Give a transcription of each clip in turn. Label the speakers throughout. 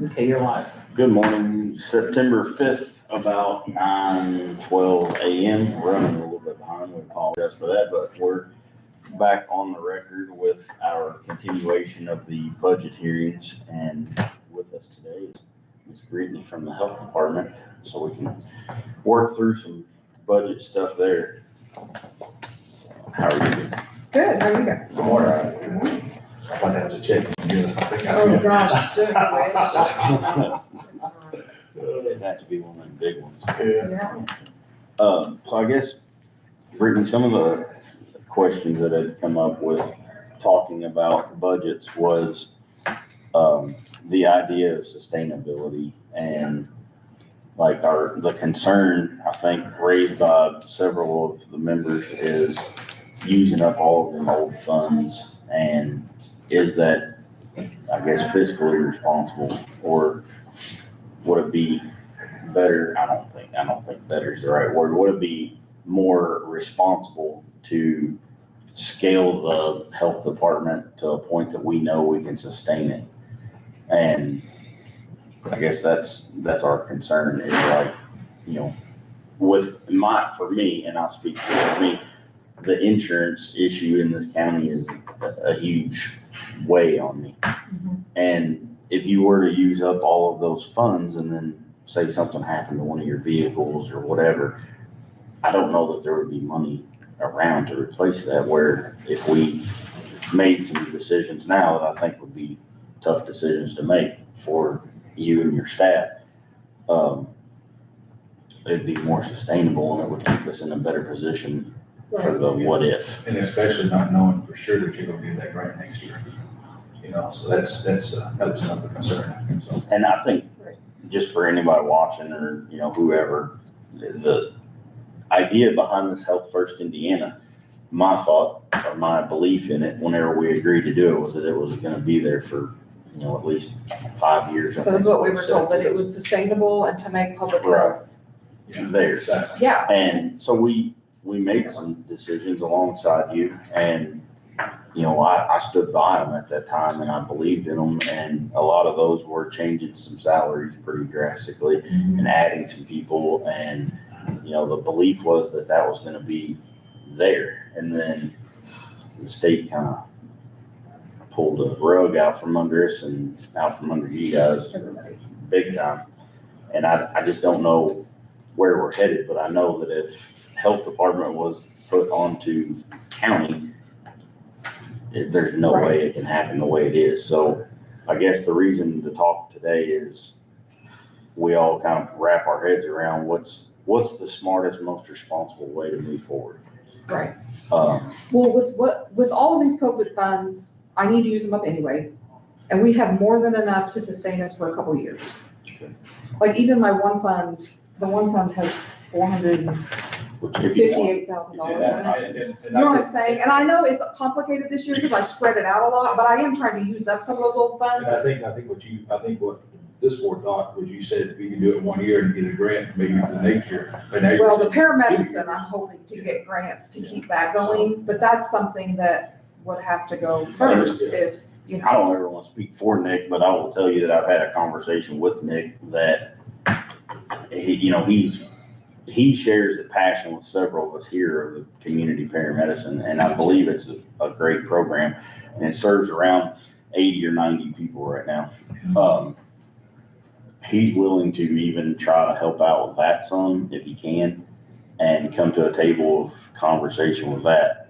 Speaker 1: Okay, you're live.
Speaker 2: Good morning, September 5th, about 9:12 a.m. We're running a little bit behind, we apologize for that, but we're back on the record with our continuation of the budget hearings. And with us today is Ms. Brittany from the Health Department, so we can work through some budget stuff there. How are you doing?
Speaker 3: Good, how are you guys?
Speaker 4: All right. I'm gonna have to check and give us something.
Speaker 3: Oh, gosh, don't
Speaker 2: It had to be one of the big ones.
Speaker 4: Yeah.
Speaker 3: Yeah,
Speaker 2: So I guess, Brittany, some of the questions that had come up with talking about budgets was the idea of sustainability and like the concern, I think, raised by several of the members is using up all of them old funds, and is that, I guess, fiscally responsible, or would it be better? I don't think better is the right word. Would it be more responsible to scale the health department to a point that we know we can sustain it? And I guess that's our concern is like, for me, and I'll speak for me, the insurance issue in this county is a huge weigh on me.
Speaker 3: Mhm.
Speaker 2: And if you were to use up all of those funds and then say something happened to one of your vehicles or whatever, I don't know that there would be money around to replace that, where if we made some decisions now that I think would be tough decisions to make for you and your staff, it'd be more sustainable and it would keep us in a better position for the what if.
Speaker 4: And especially not knowing for sure that you're gonna get that grant next year. So that was another concern, so.
Speaker 2: And I think,
Speaker 3: Right.
Speaker 2: just for anybody watching or, whoever, the idea behind this Health First Indiana, my thought or my belief in it, whenever we agreed to do it, was that it was gonna be there for, at least 5 years. I
Speaker 3: that is
Speaker 2: think
Speaker 3: what we
Speaker 2: we
Speaker 3: were
Speaker 2: said.
Speaker 3: told, that it was sustainable and to make public
Speaker 2: Right.
Speaker 3: health.
Speaker 2: There.
Speaker 4: Exactly.
Speaker 3: Yeah,
Speaker 2: And so we made some decisions alongside you, and, I stood by them at that time and I believed in them. And a lot of those were changing some salaries pretty drastically and adding some people. And, the belief was that that was gonna be there. And then the state kind of pulled the rug out from under us and out from under you guys
Speaker 3: everybody.
Speaker 2: big time. And I just don't know where we're headed, but I know that if health department was put onto county, there's no
Speaker 3: Right.
Speaker 2: way it can happen the way it is. So I guess the reason to talk today is we all kind of wrap our heads around what's the smartest, most responsible way to move forward.
Speaker 3: Right.
Speaker 2: Um,
Speaker 3: Well, with all of these COVID funds, I need to use them up anyway. And we have more than enough to sustain us for a couple of years.
Speaker 2: Okay.
Speaker 3: Like even my one fund, the one fund has
Speaker 2: which if you want,
Speaker 3: $458,000 in it.
Speaker 4: You
Speaker 3: You know what I'm saying? And I know it's complicated this year because I spread it out a lot, but I am trying to use up some of those old funds.
Speaker 4: And I think what this board thought was you said we can do it 1 year and get a grant, maybe for the next year. But now you're
Speaker 3: Well, the
Speaker 4: saying-
Speaker 3: paramedicine, I'm hoping to get grants to keep that going, but that's something that would have to go first if,
Speaker 2: I don't ever want to speak for Nick, but I will tell you that I've had a conversation with Nick that he shares the passion with several of us here of the community paramedicine, and I believe it's a great program, and it serves around 80 or 90 people right now. He's willing to even try to help out with that some if he can, and come to a table of conversation with that.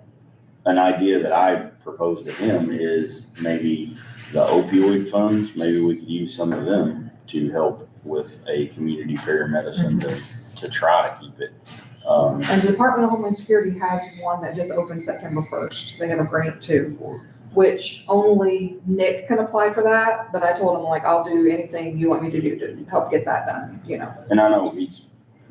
Speaker 2: An idea that I proposed to him is maybe the opioid funds, maybe we could use some of them to help with a community paramedicine to try to keep it.
Speaker 3: and the Department of Homeland Security has one that just opened September 1st. They have a grant too, which only Nick can apply for that, but I told him like, I'll do anything you want me to do to help get that done,
Speaker 2: And I know he's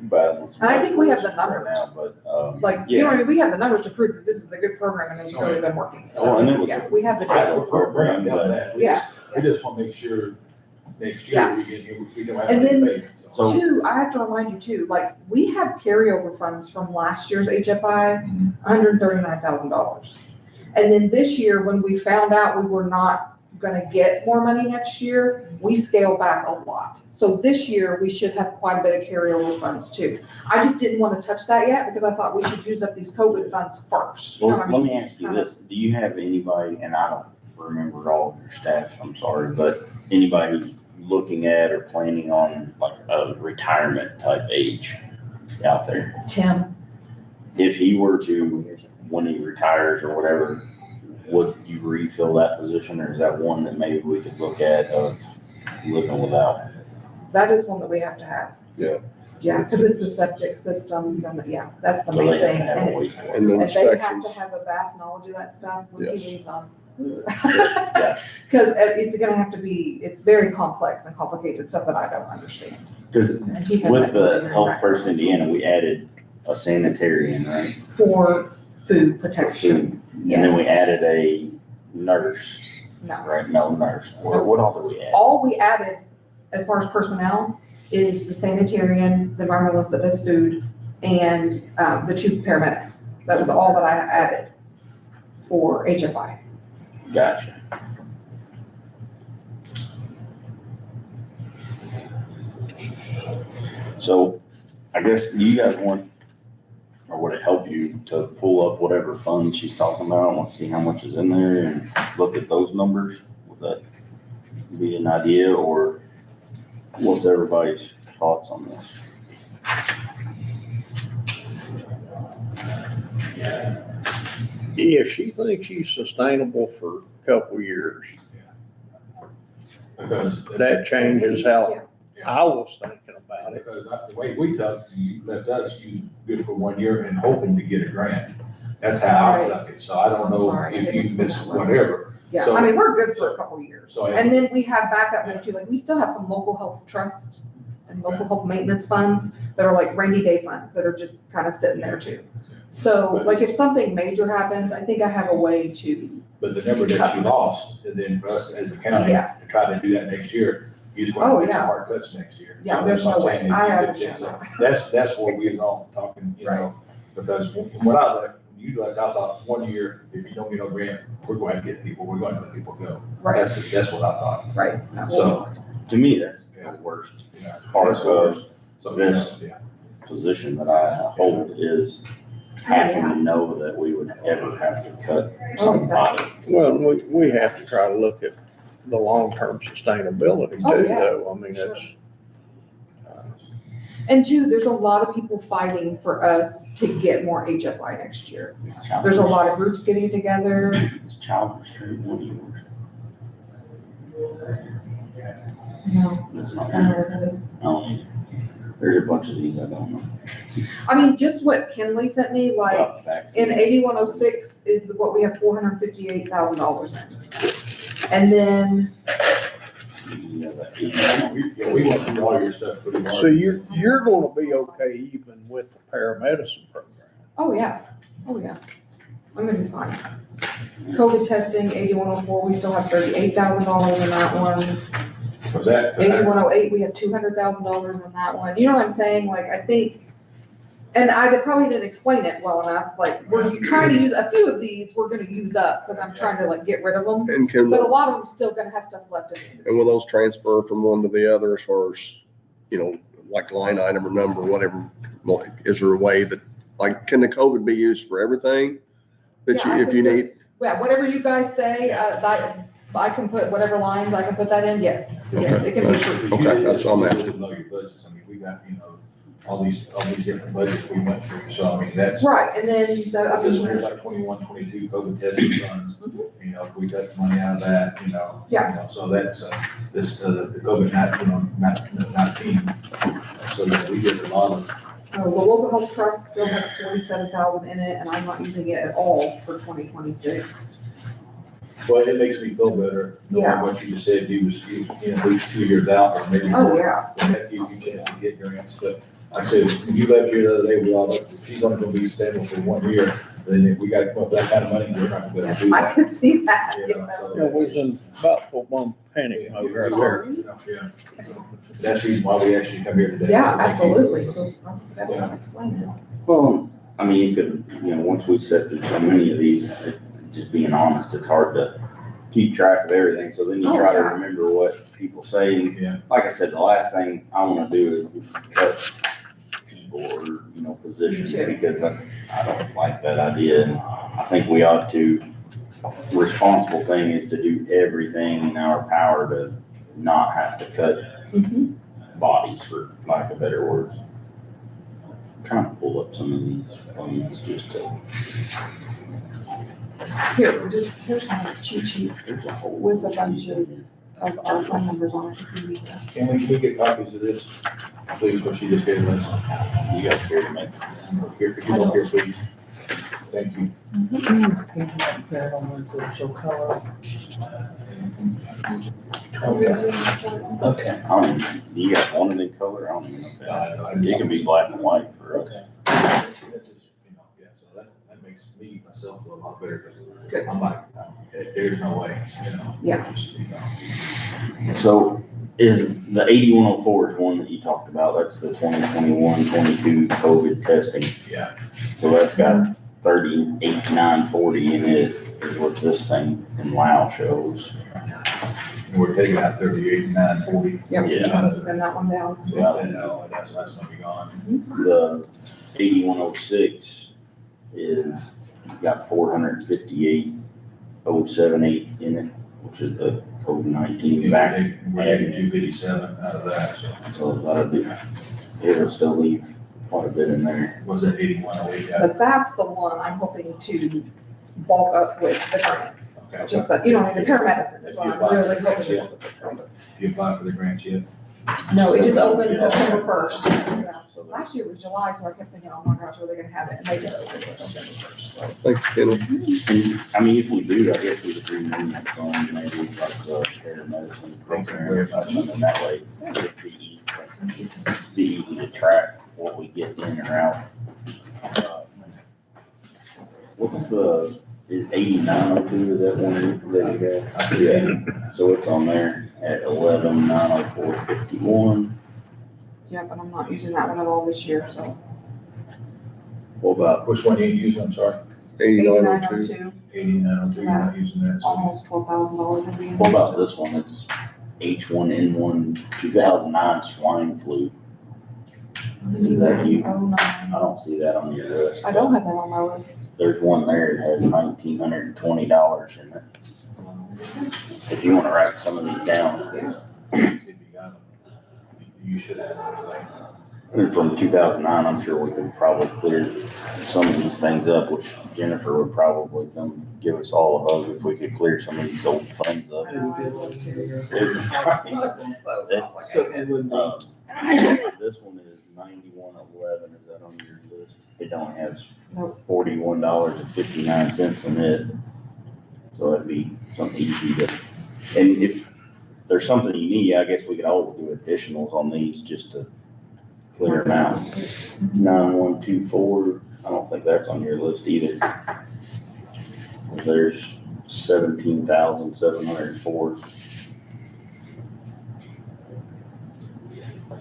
Speaker 2: battling some
Speaker 3: And I think we have the
Speaker 2: right now,
Speaker 3: numbers.
Speaker 2: but,
Speaker 3: Like, we have the numbers to prove that this is a good program and it's really been working.
Speaker 2: Oh, and it was
Speaker 3: Yeah, we have the
Speaker 2: I
Speaker 3: data.
Speaker 2: was- program, but-
Speaker 4: We just want to make sure next year we don't have
Speaker 3: And
Speaker 4: to
Speaker 3: then-
Speaker 4: pay.
Speaker 2: So-
Speaker 3: Two, I have to remind you too, like, we have carryover funds from last year's HFI, $139,000. And then this year, when we found out we were not gonna get more money next year, we scale back a lot. So this year, we should have quite a bit of carryover funds too. I just didn't wanna touch that yet because I thought we should use up these COVID funds first. You know
Speaker 2: Well,
Speaker 3: what I
Speaker 2: let
Speaker 3: mean?
Speaker 2: me ask you this, do you have anybody, and I don't remember all of your staff, I'm sorry, but anybody who's looking at or planning on like a retirement type age out there?
Speaker 3: Tim,
Speaker 2: If he were to, when he retires or whatever, would you refill that position, or is that one that maybe we could look at of living without?
Speaker 3: that is one that we have to have.
Speaker 1: Yeah.
Speaker 3: Yeah, because it's the septic systems and, yeah, that's the
Speaker 2: So
Speaker 3: main
Speaker 2: they have
Speaker 3: thing.
Speaker 2: to have a
Speaker 3: And
Speaker 2: wastewater.
Speaker 1: And the
Speaker 3: if they have
Speaker 1: inspections.
Speaker 3: to have a vast knowledge of that stuff, when he
Speaker 1: Yes.
Speaker 3: leaves on.
Speaker 2: Yeah.
Speaker 3: Because it's gonna have to be, it's very complex and complicated stuff that I don't understand.
Speaker 2: Because
Speaker 3: And he has
Speaker 2: with
Speaker 3: that
Speaker 2: the
Speaker 3: really
Speaker 2: Health
Speaker 3: background
Speaker 2: First Indiana, we added a sanitarian, right?
Speaker 3: for food
Speaker 2: For
Speaker 3: protection.
Speaker 2: food. And then we added a nurse,
Speaker 3: No,
Speaker 2: right? No nurse. What all did we add?
Speaker 3: all we added as far as personnel is the sanitarian, the environmentalist that does food, and the two paramedics. That was all that I added for HFI.
Speaker 2: Gotcha. So I guess do you guys want, or would it help you to pull up whatever fund she's talking about? Let's see how much is in there and look at those numbers. Would that be an idea, or what's everybody's thoughts on this?
Speaker 5: If she thinks she's sustainable for a couple of years,
Speaker 4: Because.
Speaker 5: that changes how
Speaker 3: Yeah.
Speaker 5: I was thinking about it.
Speaker 4: Because the way we took, you left us, you good for 1 year and hoping to get a grant. That's how I
Speaker 3: Right.
Speaker 4: took it, so I don't
Speaker 3: I'm
Speaker 4: know
Speaker 3: sorry, I
Speaker 4: if
Speaker 3: didn't
Speaker 4: you
Speaker 3: say
Speaker 4: miss
Speaker 3: that well.
Speaker 4: whatever.
Speaker 3: Yeah,
Speaker 4: So-
Speaker 3: I mean, we're good for a couple years.
Speaker 4: So-
Speaker 3: And then we have backup money too, like, we still have some local health trust and local health maintenance funds that are like rainy day funds that are just kind of sitting there too. So like if something major happens, I think I have a way to,
Speaker 4: But the number that you lost, and then for us as a county,
Speaker 3: Yeah.
Speaker 4: to try to do that next year, you just
Speaker 3: Oh,
Speaker 4: want to make some
Speaker 3: yeah.
Speaker 4: hard cuts next year.
Speaker 3: Yeah,
Speaker 4: So
Speaker 3: there's
Speaker 4: that's what
Speaker 3: no
Speaker 4: I'm
Speaker 3: way.
Speaker 4: saying.
Speaker 3: I
Speaker 4: You-
Speaker 3: understand
Speaker 4: so
Speaker 3: that.
Speaker 4: That's what we was all talking, you know, because when I left, when you left, I thought 1 year, if you don't get no grant, we're going to get people, we're going to let people go.
Speaker 3: right,
Speaker 4: That's what I thought.
Speaker 3: right.
Speaker 4: So,
Speaker 2: To me, that's
Speaker 4: Yeah.
Speaker 2: the worst
Speaker 4: yeah.
Speaker 2: part
Speaker 4: That's
Speaker 2: of
Speaker 4: So,
Speaker 2: this.
Speaker 4: yeah.
Speaker 2: position that I hold is having to know that we would ever have to cut
Speaker 3: Oh, exactly.
Speaker 2: somebody.
Speaker 5: Well, we have to try to look at the long-term sustainability
Speaker 3: Oh,
Speaker 5: too,
Speaker 3: yeah.
Speaker 5: though. I mean,
Speaker 3: Sure.
Speaker 5: it's,
Speaker 3: And two, there's a lot of people fighting for us to get more HFI next year. There's a lot of groups getting together.
Speaker 2: It's child restraint, what do you?
Speaker 3: No,
Speaker 2: It's
Speaker 3: I
Speaker 2: not,
Speaker 3: don't know what that is.
Speaker 2: there's a bunch of these I don't know.
Speaker 3: I mean, just what Kenley sent me, like,
Speaker 2: About vaccine.
Speaker 3: in 8106 is what we have $458,000 in. And then,
Speaker 2: Yeah, that-
Speaker 4: We went through all your stuff pretty hard.
Speaker 5: so you're gonna be okay even with the paramedicine program.
Speaker 3: oh yeah, I'm gonna be fine. COVID testing, 8104, we still have $38,000 in that one.
Speaker 4: Was that?
Speaker 3: 8108, we have $200,000 in that one. You know what I'm saying? Like, I think, and I probably didn't explain it well enough, like, we're trying to use, a few of these, we're gonna use up, because I'm trying to like get rid of them.
Speaker 1: And can,
Speaker 3: But a lot of them still gonna have stuff left in it.
Speaker 1: and will those transfer from one to the other as far as, like line item or number, whatever? Like, is there a way that, like, can the COVID be used for everything that
Speaker 3: Yeah, I
Speaker 1: you, if you
Speaker 3: could
Speaker 1: need?
Speaker 3: Yeah, whatever you guys say, that, I can put whatever lines, I can put that in, yes, yes, it can be true.
Speaker 1: Okay, that's all I'm asking.
Speaker 4: You know your budgets, I mean, we got, all these different budgets we went through, so I mean, that's.
Speaker 3: Right, and then, I
Speaker 4: This year's
Speaker 3: mean,
Speaker 4: like 21, 22 COVID testing funds, if we got money out of that,
Speaker 3: Yeah.
Speaker 4: So that's, the COVID, 19, so that we get a lot of.
Speaker 3: the local health trust still has 47,000 in it, and I'm not using it at all for 2026.
Speaker 4: Well, it makes me feel better,
Speaker 3: Yeah.
Speaker 4: knowing what you just said, you was, at least 2 years out, or maybe
Speaker 3: Oh,
Speaker 4: more.
Speaker 3: yeah,
Speaker 4: That gives you a chance to get grants, but like I said, when you left here the other day, we all, if she's only gonna be stable for 1 year, then if we got to come up with that kind of money, we're not gonna be able to do
Speaker 3: I
Speaker 4: that.
Speaker 3: can see that.
Speaker 4: You know, so
Speaker 5: You know, we was in about full blown panic mode right there.
Speaker 3: Sorry.
Speaker 4: Yeah. That's the reason why we actually come here today.
Speaker 3: Yeah, absolutely, so, I'll explain it.
Speaker 2: Well, I mean, you could, once we set through so many of these, just being honest, it's hard to keep track of everything, so then you
Speaker 3: Oh,
Speaker 2: try to
Speaker 3: yeah.
Speaker 2: remember what people say.
Speaker 4: Yeah.
Speaker 2: Like I said, the last thing I wanna do is cut people or, you know, positions,
Speaker 3: Me too.
Speaker 2: because I don't like that idea. And I think we ought to, responsible thing is to do everything in our power to not have to cut
Speaker 3: Mhm.
Speaker 2: bodies, for lack of better words. I'm trying to pull up some of these funds just to,
Speaker 3: Here, here's my cheat sheet
Speaker 2: there's a whole.
Speaker 3: with a bunch of our phone numbers on it if you need that.
Speaker 4: Can we get copies of this, please, what she just gave us?
Speaker 2: You guys care to make?
Speaker 4: Here, could you look here, please? Thank you.
Speaker 6: I'm just gonna compare it on one so it'll show color. Okay.
Speaker 2: I don't even, do you guys want it in color? I don't even know. if that- It can be black and white for us.
Speaker 4: Okay. That's just, you know, yeah, so that makes me, myself feel a lot better,
Speaker 3: Good.
Speaker 4: because I'm like, there's no way, you know.
Speaker 3: Yeah.
Speaker 4: Just, you know.
Speaker 2: So is the 8104 is one that you talked about, that's the 2021-22 COVID testing.
Speaker 4: Yeah.
Speaker 2: So that's got 38,940 in it, is what this thing in Lao shows.
Speaker 4: We're taking out 38, 940.
Speaker 3: Yep,
Speaker 2: Yeah.
Speaker 3: trying to spin that one down.
Speaker 4: So, no, that's gonna be gone.
Speaker 2: The 8106 is, got 458,078 in it, which is the COVID-19 vaccine.
Speaker 4: We're adding 257 out of that, so
Speaker 2: So that'll be, it'll still leave quite a bit in there.
Speaker 4: was it 8108? Yeah.
Speaker 3: But that's the one I'm hoping to bulk up with the grants.
Speaker 4: Okay.
Speaker 3: Just that, you know, I mean, the paramedicine is what I'm really hoping to bulk up with grants.
Speaker 4: You apply for the grants yet?
Speaker 3: No, it just opened September first.
Speaker 2: So that-
Speaker 3: Last year was July, so I kept thinking, oh my gosh, are they gonna have it? And they did open it September first, so.
Speaker 1: Thanks, Kenny.
Speaker 2: And, I mean, if we do, I guess we could rename that fund, maybe like the care medicine program or something that way. It'd be easy to track what we get in or out. What's the, is 8902, is that one that you got? Yeah, so it's on there at 11,904.51.
Speaker 3: Yeah, but I'm not using that one at all this year, so.
Speaker 2: What about,
Speaker 4: Which one you using, I'm sorry?
Speaker 1: 8902.
Speaker 3: 8902,
Speaker 4: 8902, you're not using that, so.
Speaker 3: almost $12,000 in being.
Speaker 2: what about this one? It's H1N1 2009 swine flu. Is that you?
Speaker 3: Oh, no.
Speaker 2: I don't see that on your list.
Speaker 3: I don't have that on my list.
Speaker 2: There's one there that has $1,920 in it. If you wanna write some of these down.
Speaker 4: See if you got them. You should have everything.
Speaker 2: And from 2009, I'm sure we could probably clear some of these things up, which Jennifer would probably come give us all a hug if we could clear some of these old funds up.
Speaker 6: I know, we did one too.
Speaker 3: So
Speaker 6: So it would be,
Speaker 2: This one is 9111, is that on your list? It don't have
Speaker 3: Nope.
Speaker 2: $41.59 in it. So that'd be something easy to, and if there's something you need, I guess we could always do additionals on these just to clear them out. 9124, I don't think that's on your list either. There's 17,704.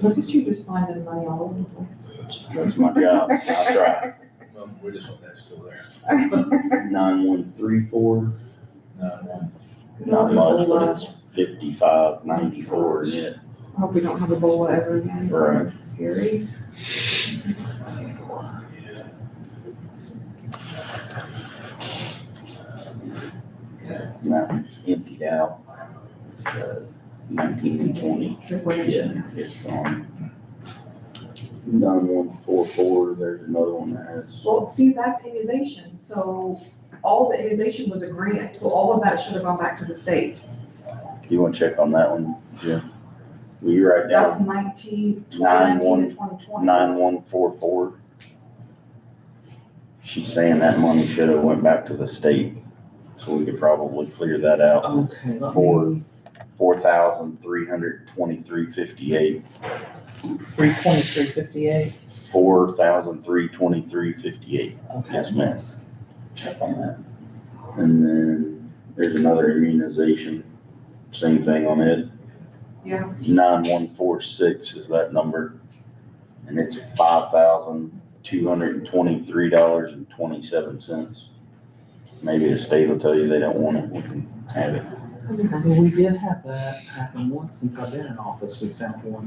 Speaker 3: Look at you just finding money all over the place.
Speaker 2: That's my job, I try.
Speaker 4: Well, we're just hoping that's still there.
Speaker 2: 9134,
Speaker 4: No,
Speaker 2: not much, but it's 5594 in it.
Speaker 3: I hope we don't have Ebola ever again.
Speaker 2: Right.
Speaker 3: It's scary.
Speaker 2: And that one's emptied out. It's 19 and 20. Yeah, it's gone. 9144, there's another one that has,
Speaker 3: Well, see, that's immunization. So all the immunization was a grant. So all of that should have gone back to the state.
Speaker 2: you wanna check on that one, Jim? Will you write
Speaker 3: That's
Speaker 2: down
Speaker 3: 2019 to 2020.
Speaker 2: 9144? She's saying that money should have went back to the state, so we could probably clear that out.
Speaker 6: okay. let
Speaker 2: For
Speaker 6: me-
Speaker 2: 4,323.58.
Speaker 6: 323.58.
Speaker 2: 4,323.58.
Speaker 6: Okay.
Speaker 2: Yes, ma'am. Check on that. And then there's another immunization, same thing on it.
Speaker 3: Yeah.
Speaker 2: 9146 is that number. And it's $5,223.27. Maybe the state will tell you they don't want it, we can have it.
Speaker 6: Well, we did have that happen once since I've been in office. We found one.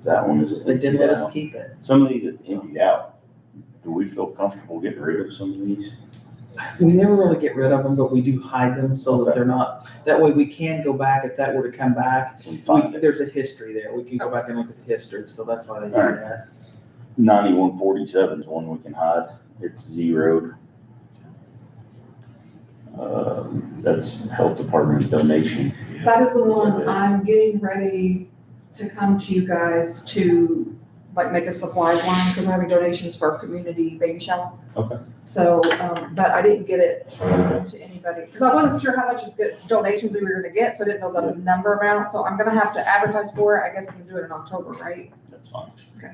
Speaker 2: That one is
Speaker 6: They did
Speaker 2: emptied
Speaker 6: let us
Speaker 2: out.
Speaker 6: keep it.
Speaker 2: Some of these it's emptied out. Do we feel comfortable getting rid of some of these?
Speaker 6: We never really get rid of them, but we do hide them so that
Speaker 2: Okay.
Speaker 6: they're not, that way we can go back, if that were to come back,
Speaker 2: We find it.
Speaker 6: there's a history there. We can go back and look at the history, so that's why they do
Speaker 2: Alright.
Speaker 6: that.
Speaker 2: 9147 is one we can hide. It's zeroed. That's health department donation.
Speaker 3: That is the one I'm getting ready to come to you guys to, like, make a supplies line, because we're having donations for our community baby shower.
Speaker 2: Okay.
Speaker 3: So, but I didn't get it to anybody, because I wasn't sure how much of good donations we were gonna get, so I didn't know the number amount, so I'm gonna have to advertise for it. I guess I can do it in October, right?
Speaker 2: That's fine.
Speaker 3: Okay.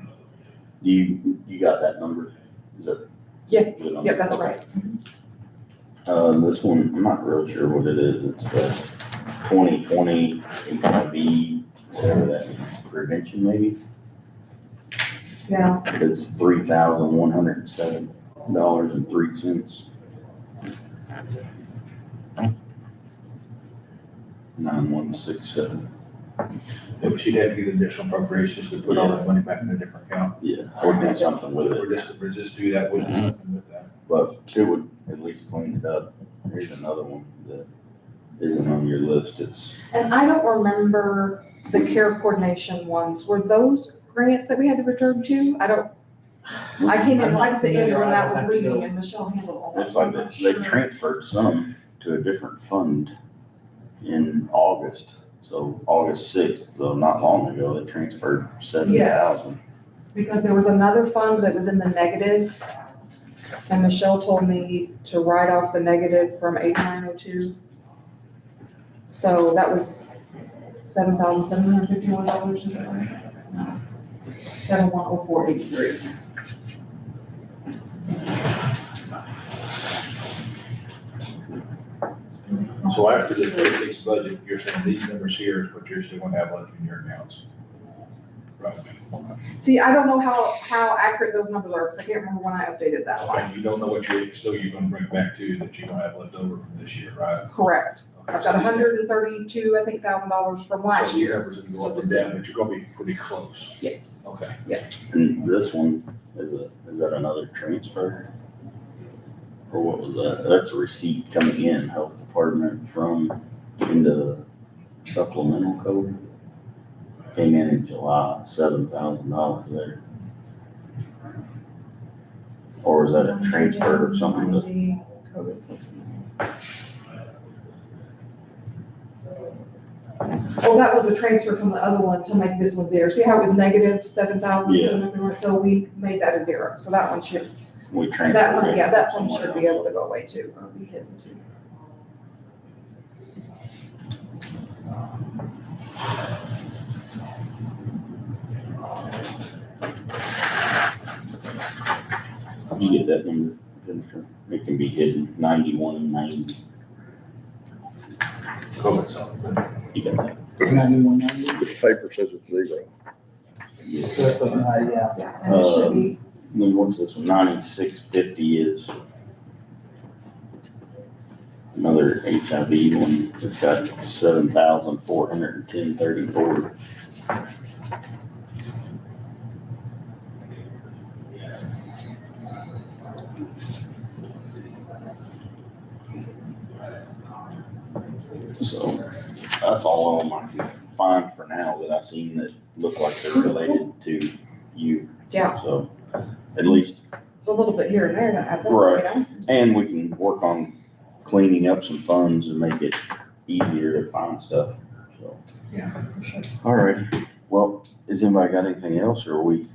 Speaker 2: You got that number? Is that?
Speaker 3: Yeah.
Speaker 2: good number?
Speaker 3: Yep, that's
Speaker 2: Okay.
Speaker 3: right.
Speaker 2: This one, I'm not real sure what it is. It's the 2020 HIV, whatever that means, prevention maybe.
Speaker 3: Yeah,
Speaker 2: It's $3,107.03. 9167.
Speaker 4: Yeah, but she'd have to get additional appropriations to put all that money back in a different account.
Speaker 2: Yeah, or do something with it.
Speaker 4: We're just do that, we'll do nothing with that.
Speaker 2: But it would at least clean it up. Here's another one that isn't on your list. It's,
Speaker 3: and I don't remember the care coordination ones. Were those grants that we had to return to? I came in right at the end when that was reading and Michelle handled all that.
Speaker 2: it's
Speaker 3: so
Speaker 2: like
Speaker 3: I'm not
Speaker 2: they've
Speaker 3: sure.
Speaker 2: transferred some to a different fund in August. So August 6th, so not long ago, they transferred 70,000.
Speaker 3: Because there was another fund that was in the negative, and Michelle told me to write off the negative from 8902. So that was $7,751, is that right? No. 710483.
Speaker 4: So after the 36 budget, you're saying these numbers here is what you're still gonna have left in your accounts? Right.
Speaker 3: See, I don't know how accurate those numbers are, because I can't remember when I updated that
Speaker 4: Okay,
Speaker 3: last.
Speaker 4: you don't know what you're gonna bring back to that you're gonna have left over from this year, right?
Speaker 3: Correct.
Speaker 4: Okay,
Speaker 3: I've
Speaker 4: so
Speaker 3: got
Speaker 4: these-
Speaker 3: $132, I think, $1,000 from last
Speaker 4: so these
Speaker 3: year.
Speaker 4: numbers will go up and down, but you're gonna be pretty close.
Speaker 3: Yes,
Speaker 4: Okay.
Speaker 3: yes.
Speaker 2: And this one, is that another transfer? Or what was that? That's a receipt coming in, health department from into supplemental code. Came in July, $7,000 there. Or is that a transfer or something? that-
Speaker 3: COVID something. Oh, that was a transfer from the other one to make this one zero. See how it was negative 7,700? So we made that a zero. So that one should,
Speaker 2: We transferred.
Speaker 3: that one,
Speaker 2: it
Speaker 3: yeah, that one
Speaker 2: somewhere
Speaker 3: should be
Speaker 2: else.
Speaker 3: able to go away too, or be hidden too.
Speaker 2: How'd you get that number, Jennifer? It can be hidden, 9190.
Speaker 4: COVID something.
Speaker 2: You got that?
Speaker 6: 9190.
Speaker 1: This paper says it's zero.
Speaker 2: Yeah.
Speaker 6: Yeah.
Speaker 3: Yeah, and it should be,
Speaker 2: Then what's this one? 9650 is another HIV one. It's got 7,410.34. So that's all of them I can find for now that I seen that look like they're related to you.
Speaker 3: yeah,
Speaker 2: So at least,
Speaker 3: it's a little bit here and there that adds up,
Speaker 2: Right.
Speaker 3: you know?
Speaker 2: and we can work on cleaning up some funds and make it easier to find stuff, so.
Speaker 3: Yeah, for sure.
Speaker 2: All right, well, has anybody got anything else, or are we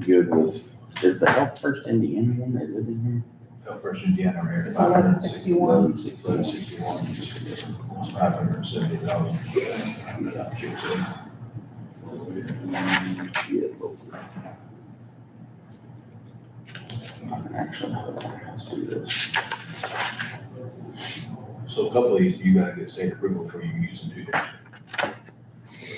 Speaker 2: good with, is the Health First Indiana one, is it in here?
Speaker 4: First Indiana right here.
Speaker 3: It's 1161.
Speaker 4: 1161, it's 570,000.
Speaker 2: Actually, hold on, let's do this.
Speaker 4: So a couple of these, you gotta get state approval before you can use them too.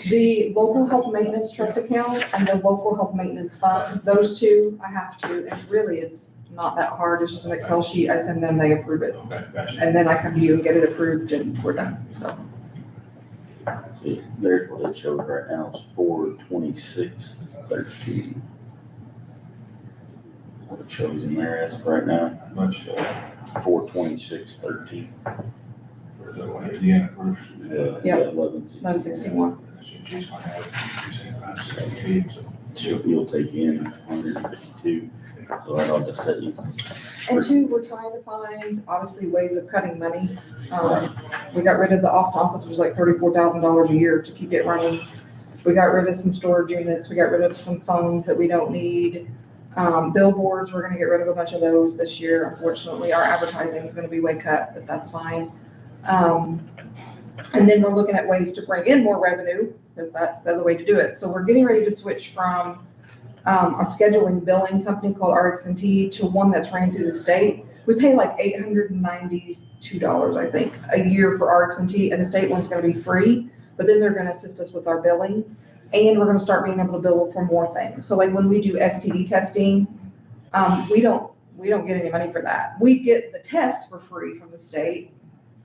Speaker 3: The local health maintenance trust account and the local health maintenance fund, those two I have to, and really it's not that hard. It's just an Excel sheet. I send them, they approve it.
Speaker 4: Okay, gotcha.
Speaker 3: And then I come to you and get it approved and we're done, so.
Speaker 2: See, there's what it shows right now, it's 4/26/13. What it shows in there as of right now,
Speaker 4: Much,
Speaker 2: 4/26/13.
Speaker 4: for the Indiana first.
Speaker 3: Yep.
Speaker 2: 11/61.
Speaker 3: 1161.
Speaker 2: So you'll take in 152, so that'll just set you.
Speaker 3: And two, we're trying to find, obviously, ways of cutting money. We got rid of the Austin office, which was like $34,000 a year to keep it running. We got rid of some storage units, we got rid of some phones that we don't need. Billboards, we're gonna get rid of a bunch of those this year. Unfortunately, our advertising is gonna be way cut, but that's fine. And then we're looking at ways to bring in more revenue, because that's the other way to do it. So we're getting ready to switch from a scheduling billing company called RxMT to one that's ran through the state. We pay like $892, I think, a year for RxMT, and the state one's gonna be free, but then they're gonna assist us with our billing, and we're gonna start being able to bill for more things. So like when we do STD testing, we don't get any money for that. We get the test for free from the state,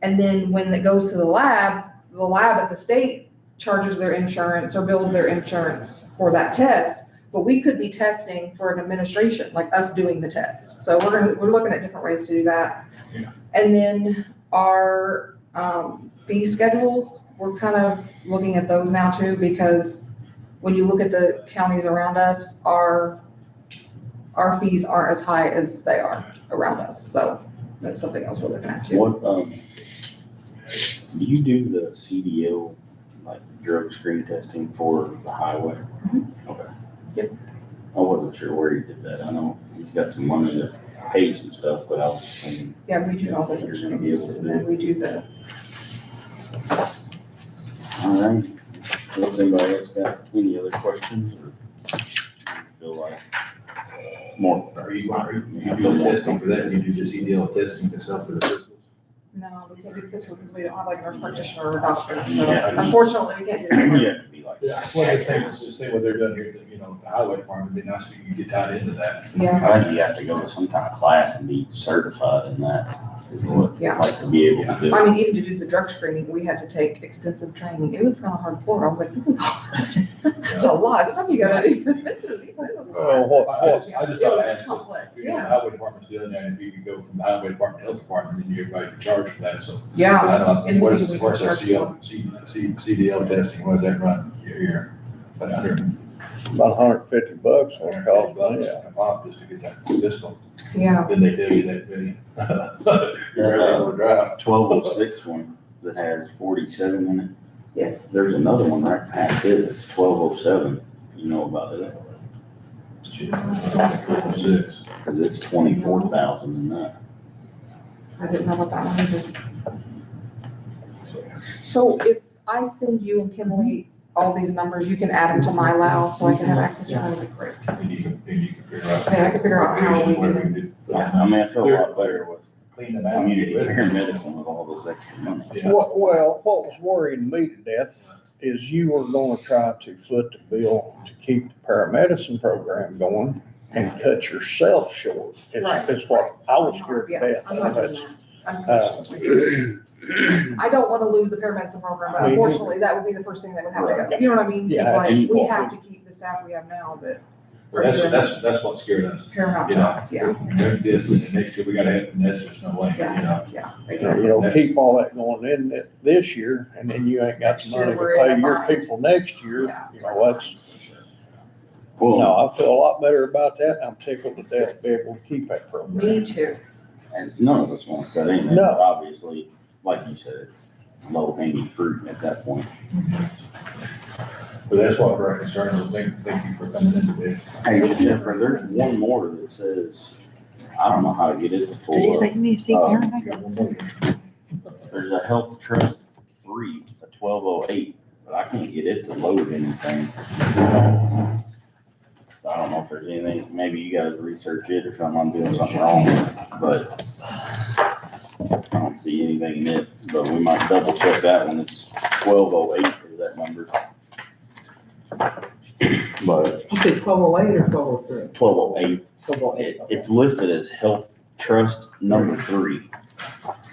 Speaker 3: and then when it goes to the lab at the state charges their insurance or bills their insurance for that test. But we could be testing for an administration, like us doing the test. So we're looking at different ways to do that.
Speaker 4: Yeah.
Speaker 3: And then our fee schedules, we're kind of looking at those now too, because when you look at the counties around us, our fees aren't as high as they are around us. So that's something else we're looking at too.
Speaker 2: What, do you do the CDL, like drug screen testing for the highway? Okay.
Speaker 3: Yep.
Speaker 2: I wasn't sure where he did that. I know he's got some money to pay some stuff, but I was just thinking,
Speaker 3: Yeah, we do all the screenings and then we do the,
Speaker 2: all right. Does anybody else got any other questions or feel like more?
Speaker 4: Are you doing testing for that? You do just CDL testing itself for the physicals?
Speaker 3: no, we can't do the physical because we don't have like a nurse practitioner or a doctor. So
Speaker 2: Yeah.
Speaker 3: unfortunately, we can't do that.
Speaker 2: You have to be like.
Speaker 4: Yeah, well, the same what they're doing here, the highway department, it'd be nice if you could get tied into that.
Speaker 3: Yeah,
Speaker 2: I think you have to go to some kind of class and be certified in that. Is what
Speaker 3: Yeah.
Speaker 2: I'd like to be able to do.
Speaker 3: I mean, even to do the drug screening, we had to take extensive training. It was kind of hardcore. I was like, this is hard. It's a lot of stuff you gotta do. This is
Speaker 5: Well,
Speaker 4: I just thought I'd
Speaker 3: It's
Speaker 4: ask,
Speaker 3: complex,
Speaker 4: the
Speaker 3: yeah.
Speaker 4: highway department's doing that, if you could go from the highway department to health department, then everybody can charge for that, so.
Speaker 3: Yeah.
Speaker 4: I don't know, what is
Speaker 3: anything
Speaker 4: it,
Speaker 3: we
Speaker 4: what's
Speaker 3: can
Speaker 4: our
Speaker 3: charge
Speaker 4: CDL testing, what does that run year? About
Speaker 5: about $150 on
Speaker 4: $100
Speaker 5: cost,
Speaker 4: a
Speaker 5: yeah.
Speaker 4: month just to get that physical,
Speaker 3: for. Yeah,
Speaker 4: then they tell you that many. You're ready to drive.
Speaker 2: 1206 one that has 47 in it.
Speaker 3: yes.
Speaker 2: There's another one right past it. It's 1207. You know about it?
Speaker 4: Six.
Speaker 2: Because it's 24,000 in that.
Speaker 3: I didn't know about that one either. So if I send you and Kinley all these numbers, you can add them to my LAO so I can have access to them, that'd be great.
Speaker 4: And you can figure out.
Speaker 3: Yeah, I can figure out how we do
Speaker 4: What
Speaker 3: them.
Speaker 4: can do.
Speaker 2: I mean, I feel a lot better with
Speaker 4: Clean them out.
Speaker 2: community care medicine with all this extra money.
Speaker 4: Yeah.
Speaker 5: Well, what was worrying me to death is you were gonna try to foot the bill to keep the paramedicine program going and cut yourself short.
Speaker 3: Right.
Speaker 5: It's what I was scared to
Speaker 3: Yeah,
Speaker 5: death
Speaker 3: I'm
Speaker 5: of.
Speaker 3: not doing that. Unfortunately. I don't want to lose the paramedicine program, but
Speaker 5: Me neither.
Speaker 3: unfortunately, that would be the first thing that would have to go. You know what I mean? It's
Speaker 5: Yeah.
Speaker 3: like, we have to keep the staff we have now that are
Speaker 4: Well,
Speaker 3: doing
Speaker 4: that's what scared us.
Speaker 3: paramount
Speaker 4: You know,
Speaker 3: jobs, yeah.
Speaker 4: Doing this, and next year we gotta have, and that's just no way, you know?
Speaker 3: Yeah,
Speaker 5: You
Speaker 3: exactly.
Speaker 5: know, keep all that going in this year, and then you ain't got the
Speaker 3: Next year,
Speaker 5: money to
Speaker 3: we're in a
Speaker 5: pay your
Speaker 3: bind.
Speaker 5: people next year.
Speaker 3: Yeah.
Speaker 5: You know, that's,
Speaker 2: Well,
Speaker 5: no, I feel a lot better about that. I'm tickled to death to be able to keep that program.
Speaker 3: Me too.
Speaker 2: and none of us want to cut anything,
Speaker 5: No.
Speaker 2: but obviously, like you said, it's low hanging fruit at that point.
Speaker 4: But that's what we're concerned with, thank you for coming into this.
Speaker 2: Hey, Jennifer, there's one more that says, I don't know how to get it to pull
Speaker 7: Did you
Speaker 2: up.
Speaker 7: say you need a seat
Speaker 2: Oh.
Speaker 7: there?
Speaker 4: You got one more.
Speaker 2: There's a Health Trust 3, a 1208, but I can't get it to load anything. So I don't know if there's anything, maybe you guys research it or something, I'm doing something wrong, but I don't see anything in it, but we might double check that one. It's 1208 is that number. But
Speaker 6: You say 1208 or 1203?
Speaker 2: 1208, It's listed as health trust number 3.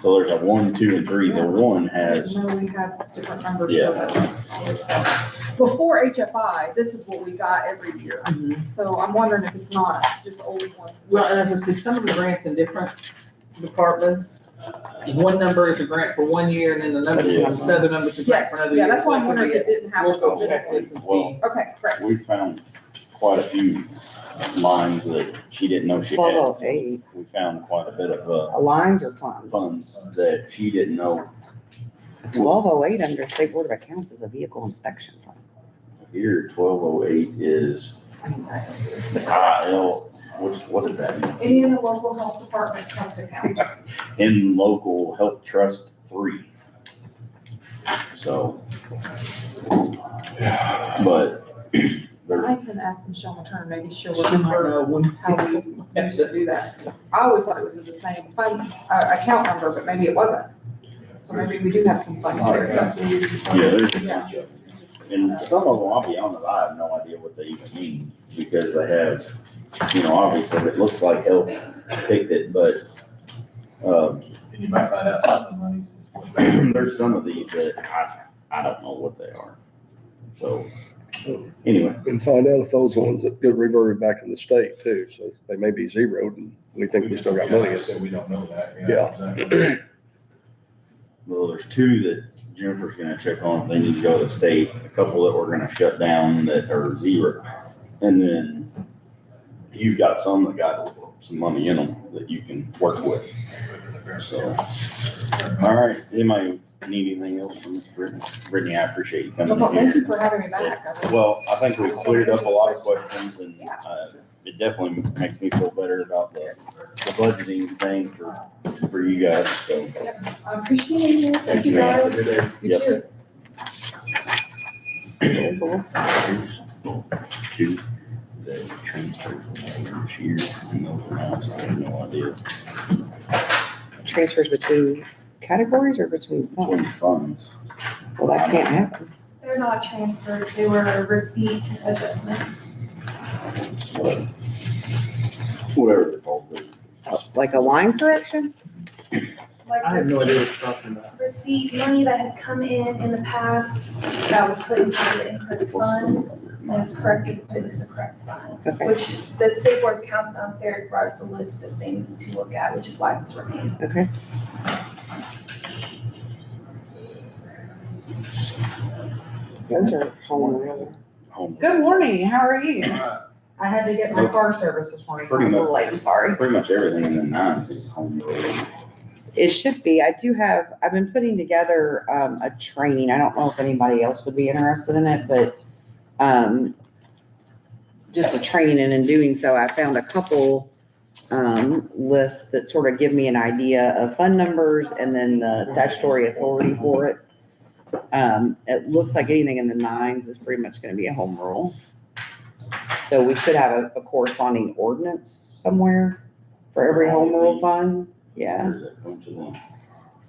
Speaker 2: So there's a 1, 2, and 3. The 1 has,
Speaker 3: No, we had different numbers
Speaker 2: Yeah.
Speaker 3: for that. Before HFI, this is what we got every year.
Speaker 6: Mhm.
Speaker 3: So I'm wondering if it's not just old ones.
Speaker 6: Well, and as I say, some of the grants in different departments, one number is a grant for 1 year, and then the other number's a grant
Speaker 3: Yes,
Speaker 6: for another year.
Speaker 3: yeah, that's why I'm
Speaker 6: So it could
Speaker 3: wondering
Speaker 6: be
Speaker 3: if it didn't happen
Speaker 6: We'll go
Speaker 3: on this
Speaker 6: check
Speaker 3: one.
Speaker 6: this and see.
Speaker 3: Okay, great.
Speaker 2: we found quite a few lines that she didn't know she had.
Speaker 7: 1208,
Speaker 2: We found quite a bit of,
Speaker 7: lines or funds?
Speaker 2: funds that she didn't know.
Speaker 7: 1208 under State Board of Accounts is a vehicle inspection fund.
Speaker 2: Here, 1208 is IL, what does that mean?
Speaker 3: Indiana Local Health Department Trust Account.
Speaker 2: In local health trust 3. So, but there,
Speaker 3: I can ask Michelle Matern, maybe she'll
Speaker 6: She might
Speaker 3: remember
Speaker 6: know when.
Speaker 3: how we used to do that. I always thought it was the same fund, account number, but maybe it wasn't. So maybe we do have some funds there.
Speaker 2: yeah, there's a
Speaker 3: Yeah.
Speaker 2: bunch of them. And some of them, I'll be honest, I have no idea what they even mean, because they have, obviously, it looks like health picked it, but,
Speaker 4: And you might find out some of the money's.
Speaker 2: there's some of these that I don't know what they are. So, anyway,
Speaker 1: And find out if those ones that get reverted back in the state too, so they may be zeroed and we think we still got money in it.
Speaker 4: So we don't know that.
Speaker 1: Yeah.
Speaker 2: well, there's 2 that Jennifer's gonna check on, if they need to go to the state, a couple that we're gonna shut down that are 0. And then you've got some that got some money in them that you can work with. So, all right, anybody need anything else from Brittany? Brittany, I appreciate you coming
Speaker 3: Well,
Speaker 2: in
Speaker 3: thank
Speaker 2: here.
Speaker 3: you for having me back. I really-
Speaker 2: Well, I think we cleared up a lot of questions, and it definitely makes me feel better about the budgeting thing for you guys, so.
Speaker 3: I appreciate it. Thank you
Speaker 2: ma'am.
Speaker 3: guys. You
Speaker 2: Yep.
Speaker 3: too.
Speaker 2: Two. The transfer from this year, and those amounts, I have no idea.
Speaker 7: Transfers between categories or between
Speaker 2: Between
Speaker 7: funds?
Speaker 2: funds.
Speaker 7: Well, that can't happen.
Speaker 8: They're not transfers, they were receipt adjustments.
Speaker 2: Whatever they're called.
Speaker 7: Like a line correction?
Speaker 8: Like
Speaker 6: I have no idea what you're talking about.
Speaker 8: receipt, money that has come in the past that was put into the incorrect fund, and was corrected, put into the correct fund.
Speaker 7: Okay,
Speaker 8: Which the State Board of Accounts downstairs brought us a list of things to look at, which is why it was reviewed.
Speaker 7: okay. Those are home rule.
Speaker 2: Home.
Speaker 7: Good morning, how are you? I had to get my car service this morning, so I was a little late, I'm sorry.
Speaker 2: Pretty much everything in the 9s is home rule.
Speaker 7: It should be. I've been putting together, a training. I don't know if anybody else would be interested in it, but, just a training, and in doing so, I found a couple, lists that sort of give me an idea of fund numbers and then the statutory authority for it. It looks like anything in the 9s is pretty much gonna be a home rule. So we should have a corresponding ordinance somewhere for every home rule fund. Yeah.
Speaker 2: There's a bunch of them.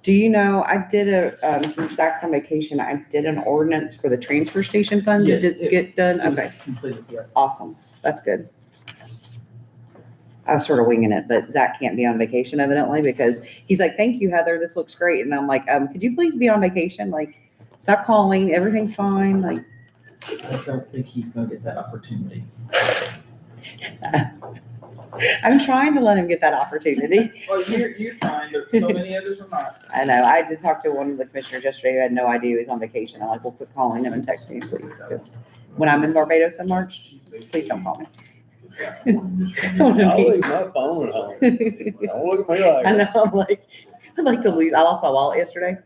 Speaker 7: Do you know, I did since Zach's on vacation, I did an ordinance for the transfer station fund. Did
Speaker 6: Yes,
Speaker 7: it get done?
Speaker 6: It was
Speaker 7: Okay,
Speaker 6: completed, yes.
Speaker 7: awesome. That's good. I was sort of winging it, but Zach can't be on vacation evidently because he's like, thank you, Heather, this looks great. And I'm like, could you please be on vacation? Like, stop calling, everything's fine, like.
Speaker 6: I don't think he's gonna get that opportunity.
Speaker 7: I'm trying to let him get that opportunity.
Speaker 6: Well, you're trying, but so many others are not.
Speaker 7: I know, I did talk to one of the commissioners yesterday who had no idea he was on vacation. I'm like, well, quit calling him and texting him, please, because when I'm in Barbados in March, please don't call me. I wanna
Speaker 5: I'll
Speaker 7: be-
Speaker 5: leave my phone at home. Don't look at me like
Speaker 7: I
Speaker 5: that.
Speaker 7: know, like, I'd like to lose, I lost my wallet yesterday.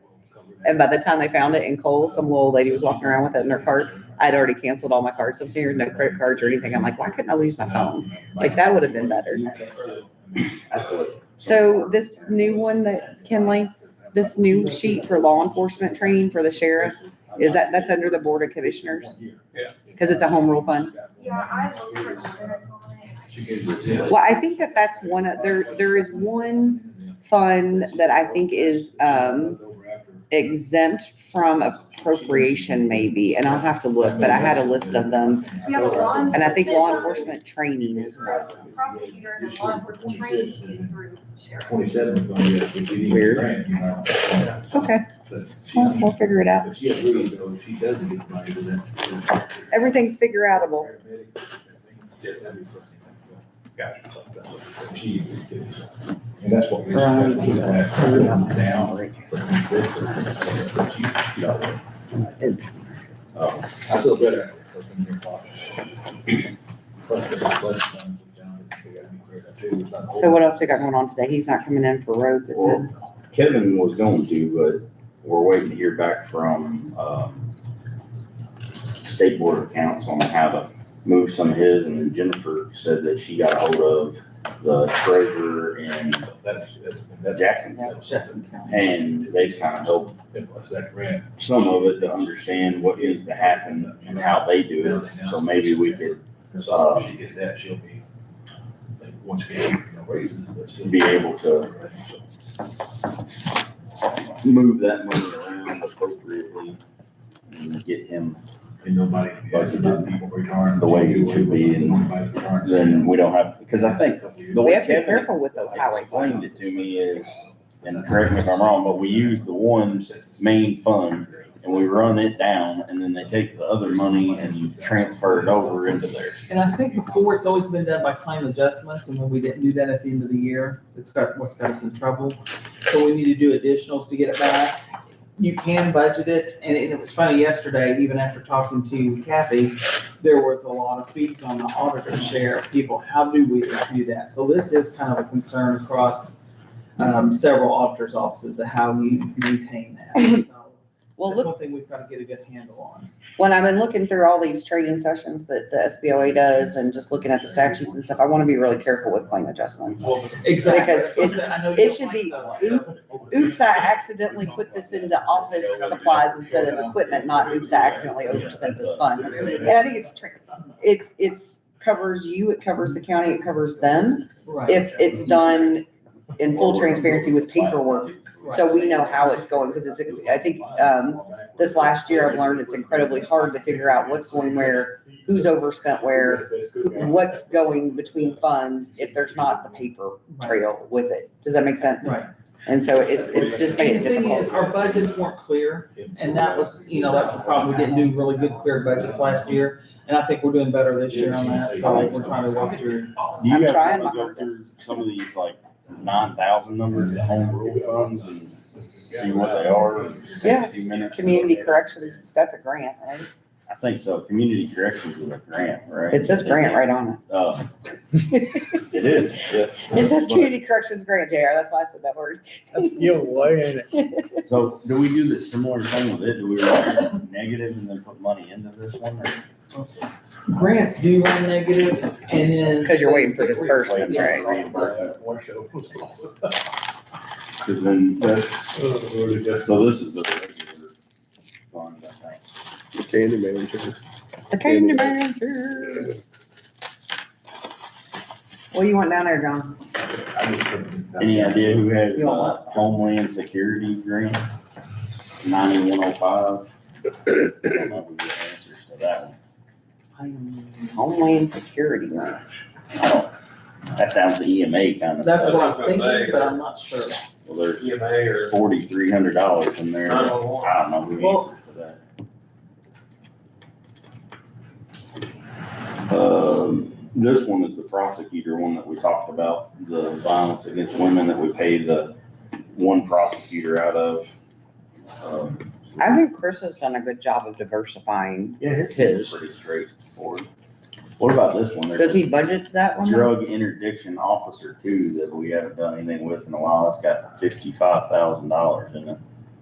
Speaker 7: And by the time they found it in Kohl's, some little old lady was walking around with it in her cart. I'd already canceled all my cards. I'm seeing here, no credit cards or anything. I'm like, why couldn't I lose my phone? Like, that would have been better. So this new one that Kenley, this new sheet for law enforcement training for the sheriff, that's under the Board of Commissioners? Because it's a home rule fund?
Speaker 8: Yeah, I looked for ordinance on it.
Speaker 7: Well, I think that's one, there is one fund that I think is, exempt from appropriation maybe, and I'll have to look, but I had a list of them.
Speaker 8: We have a law
Speaker 7: And I think law
Speaker 8: enforcement
Speaker 7: enforcement training is one.
Speaker 8: prosecutor and a law enforcement training is through sheriff.
Speaker 4: 27 is gonna be a big
Speaker 7: Weird.
Speaker 4: grant, you know.
Speaker 7: Okay,
Speaker 4: But
Speaker 7: well, we'll figure it out.
Speaker 4: But she has really, though, if she doesn't get the money, then that's.
Speaker 7: Everything's figure outable.
Speaker 4: Yeah, that'd be something. Gotcha. She, and that's what we.
Speaker 7: Right.
Speaker 4: Down. I feel better.
Speaker 7: So what else we got going on today? He's not coming in for roads at 10.
Speaker 2: Well, Kevin was going to, but we're waiting to hear back from, State Board of Accounts on how to move some of his, and then Jennifer said that she got a hold of the treasurer in Jackson County,
Speaker 6: Jackson County.
Speaker 2: and they kind of helped
Speaker 4: That grant.
Speaker 2: some of it to understand what needs to happen and how they do it, so maybe we could
Speaker 4: So if she gets that, she'll be, like, once again, you know, raises. But she'll
Speaker 2: be able to move that money around appropriately and get him,
Speaker 4: And nobody,
Speaker 2: Budgeted
Speaker 4: people return.
Speaker 2: the way it should be, and then we don't have, because I think the
Speaker 7: We
Speaker 2: way
Speaker 7: have to be
Speaker 2: Kevin
Speaker 7: careful with those highway
Speaker 2: explained
Speaker 7: funds.
Speaker 2: it to me is, and correct me if I'm wrong, but we use the one main fund and we run it down, and then they take the other money and transfer it over into there.
Speaker 6: And I think before, it's always been done by claim adjustments, and when we didn't do that at the end of the year, it's got, what's got us in trouble. So we need to do additionals to get it back. You can budget it, and it was funny yesterday, even after talking to Kathy, there was a lot of feeds on the auditor's share of people, how do we do that? So this is kind of a concern across, several auditors' offices of how we maintain that. So
Speaker 7: Well,
Speaker 6: that's
Speaker 7: look,
Speaker 6: one thing we've got to get a good handle on.
Speaker 7: when I've been looking through all these training sessions that the SBOA does and just looking at the statutes and stuff, I want to be really careful with claim adjustment.
Speaker 6: Exactly.
Speaker 7: Because it's-
Speaker 6: I know you
Speaker 7: it
Speaker 6: don't
Speaker 7: should
Speaker 6: like
Speaker 7: be
Speaker 6: stuff, so-
Speaker 7: Oops, I accidentally put this into office supplies instead of equipment, not oops, I accidentally overspent this fund. And I think it's covers you, it covers the county, it covers them.
Speaker 6: Right.
Speaker 7: If it's done in full transparency with paperwork, so we know how it's going, because I think, this last year I've learned it's incredibly hard to figure out what's going where, who's overspent where, what's going between funds if there's not the paper trail with it. Does that make sense?
Speaker 6: Right.
Speaker 7: And so it's just made
Speaker 6: And
Speaker 7: it
Speaker 6: the thing is,
Speaker 7: difficult.
Speaker 6: our budgets weren't clear, and that was, that was the problem. We didn't do really good, clear budgets last year. And I think we're doing better this year on that, so we're trying to work through.
Speaker 2: Do you
Speaker 7: I'm
Speaker 2: guys
Speaker 7: trying
Speaker 2: want to
Speaker 7: my
Speaker 2: go through
Speaker 7: hardest.
Speaker 2: some of these like 9,000 numbers, the home rule funds, and see what they are? and take
Speaker 7: Yeah.
Speaker 2: a few minutes?
Speaker 7: Community corrections, that's a grant, right?
Speaker 2: I think so. Community corrections is a grant, right?
Speaker 7: It says grant right on
Speaker 2: It is, yeah.
Speaker 7: it. It says community corrections grant, JR, that's why I said that word.
Speaker 5: That's a giveaway, ain't it?
Speaker 2: So do we do the similar thing with it? Do we run negative and then put money into this one? Or?
Speaker 6: Grants do run negative, and then.
Speaker 7: Because you're waiting for disbursements, right?
Speaker 2: Because then that's, so this is the regular fund, I think.
Speaker 1: The candy manager.
Speaker 7: The candy manager. What do you want down there, John?
Speaker 2: Any idea who has
Speaker 7: You
Speaker 2: the
Speaker 7: want
Speaker 2: Homeland Security Grant? 9105? I don't know who the answers to that one.
Speaker 7: Homeland Security grant.
Speaker 2: That sounds EMA kind of
Speaker 6: That's
Speaker 2: stuff.
Speaker 6: what I'm thinking, but I'm not sure.
Speaker 2: Well, there's $4,300 in there. I don't know who answers to that. This one is the prosecutor one that we talked about, the violence against women that we pay the one prosecutor out of.
Speaker 7: I think Chris has done a good job of diversifying.
Speaker 2: Yeah, his
Speaker 7: His.
Speaker 2: is pretty straightforward. What about this one?
Speaker 7: Does he budget that one?
Speaker 2: Drug interdiction officer too, that we haven't done anything with in a while. It's got $55,000 in it.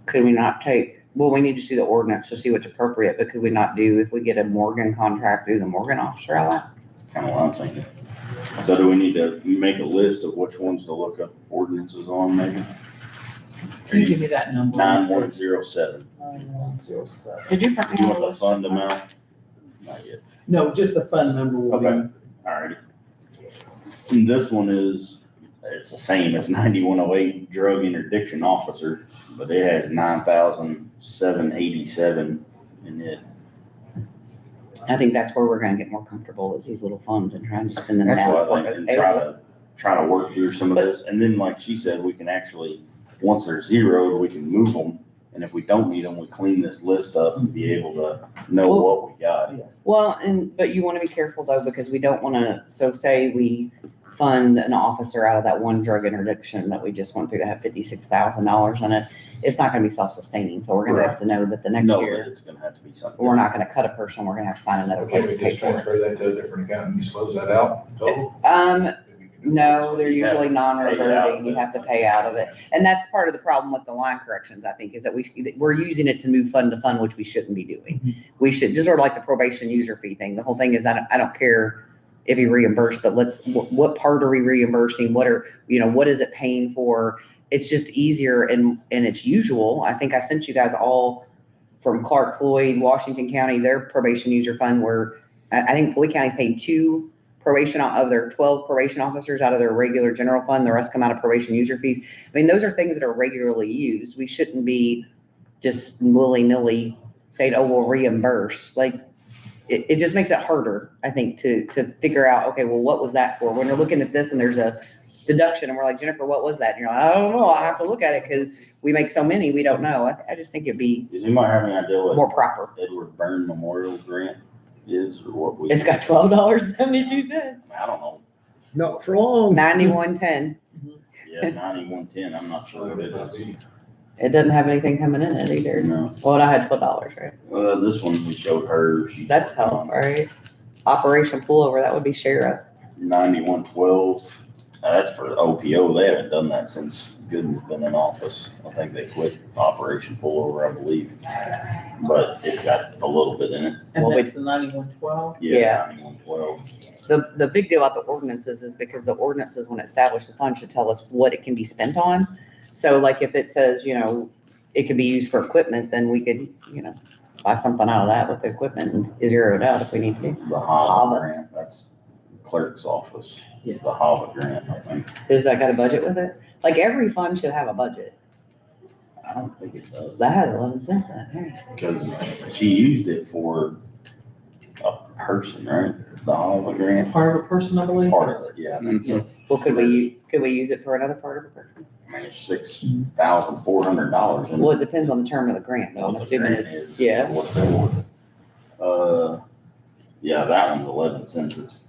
Speaker 7: Could we not take, well, we need to see the ordinance to see what's appropriate, but could we not do, if we get a Morgan contract, do the Morgan officer out of that?
Speaker 2: Kind of what I'm thinking. So do we need to make a list of which ones to look up ordinances on, maybe?
Speaker 6: Can you give me that number?
Speaker 2: 9107.
Speaker 6: 9107.
Speaker 7: Did you print me
Speaker 2: You
Speaker 7: all
Speaker 2: want the
Speaker 7: those?
Speaker 2: fund amount? Not yet.
Speaker 6: No, just the fund number will be.
Speaker 2: Okay. Alrighty. And this one is it's the same, it's 9108 drug interdiction officer, but it has 9,787 in it.
Speaker 7: I think that's where we're gonna get more comfortable is these little funds and trying to spend them
Speaker 2: That's
Speaker 7: now.
Speaker 2: what I think, and try to work through some of this, and then like she said, we can actually, once they're zeroed, we can move them. And if we don't need them, we clean this list up and be able to know what we got.
Speaker 7: Well, but you wanna be careful though, because we don't wanna, so say we fund an officer out of that one drug interdiction that we just went through to have $56,000 in it. It's not gonna be self-sustaining, so we're gonna have to know that the next
Speaker 2: No, but
Speaker 7: year,
Speaker 2: it's gonna have to be something.
Speaker 7: we're not gonna cut a person, we're gonna have to find another
Speaker 4: Okay,
Speaker 7: place
Speaker 4: we
Speaker 7: to pay
Speaker 4: just
Speaker 7: for it.
Speaker 4: transfer that to a different account and just close that out total?
Speaker 7: No, they're
Speaker 2: You have
Speaker 7: usually
Speaker 2: to pay out
Speaker 7: non-reverting,
Speaker 2: of
Speaker 7: you
Speaker 2: it.
Speaker 7: have to pay out of it. And that's part of the problem with the line corrections, I think, is that we're using it to move fund to fund, which we shouldn't be doing. We should, just sort of like the probation user fee thing, the whole thing is, I don't care if you reimburse, but what part are we reimbursing? What is it paying for? It's just easier and it's usual. I think I sent you guys all from Clark Floyd, Washington County, their probation user fund where I think Floyd County's paying 2 probation of their 12 probation officers out of their regular general fund. The rest come out of probation user fees. I mean, those are things that are regularly used. We shouldn't be just willy-nilly saying, oh, we'll reimburse. Like, it just makes it harder, I think, to figure out, okay, well, what was that for? When we're looking at this and there's a deduction and we're like, Jennifer, what was that? And you're like, I don't know. I have to look at it because we make so many, we don't know. I just think it'd be
Speaker 2: Does anybody have any idea what
Speaker 7: more proper.
Speaker 2: Edward Byrne Memorial Grant is, or what we?
Speaker 7: It's got $12.72.
Speaker 2: I don't know.
Speaker 5: Not for long.
Speaker 7: 9110.
Speaker 2: Yeah, 9110, I'm not sure what it is.
Speaker 7: It doesn't have anything coming in it either.
Speaker 2: No,
Speaker 7: Well, I had $12, right?
Speaker 2: this one we showed her.
Speaker 7: That's help, right? Operation Pullover, that would be Sheriff.
Speaker 2: 9112, that's for the OPO, they haven't done that since Gooden's been in office. I think they quit Operation Pullover, I believe. But it's got a little bit in it.
Speaker 6: And that's the 9112?
Speaker 7: Yeah.
Speaker 2: 9112.
Speaker 7: The big deal about the ordinances is because the ordinances, when established the fund, should tell us what it can be spent on. So like if it says, it can be used for equipment, then we could, buy something out of that with the equipment and zero it out if we need to.
Speaker 2: The HAVA grant, that's clerk's office, is the HAVA grant, I think.
Speaker 7: Has that got a budget with it? Like every fund should have a budget.
Speaker 2: I don't think it does.
Speaker 7: That had 11 cents in it. Hey.
Speaker 2: Because she used it for a person, right? The HAVA grant,
Speaker 6: Part of a person, I believe?
Speaker 2: part of it, yeah. I think so.
Speaker 7: Well, could we use it for another part of a person?
Speaker 2: I mean, it's $6,400.
Speaker 7: Well, it depends on the term of the grant, though. I'm assuming it's, yeah.
Speaker 2: Yeah, that one's 11 cents. It's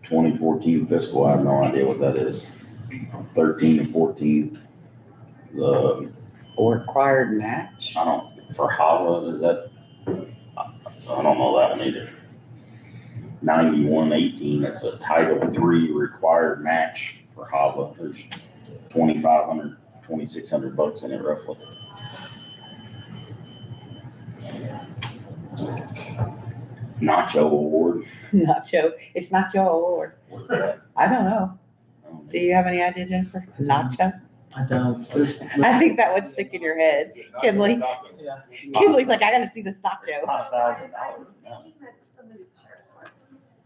Speaker 2: 2014 fiscal. I have no idea what that is. 13 and 14. The,
Speaker 7: Or required match.
Speaker 2: for HAVA, is that, I don't know that one either. 9118, that's a Title III required match for HAVA. There's $2,500, $2,600 in it roughly. Nacho award.
Speaker 7: Nacho. It's not your award.
Speaker 2: What's that?
Speaker 7: I don't know. Do you have any idea, Jennifer? Nacho?
Speaker 6: I don't. There's-
Speaker 7: I think that would stick in your head. Kinley.
Speaker 6: Yeah.
Speaker 7: Kinley's like, I gotta see this nacho.
Speaker 2: $5,000.
Speaker 8: I think that's somebody to sheriff's department.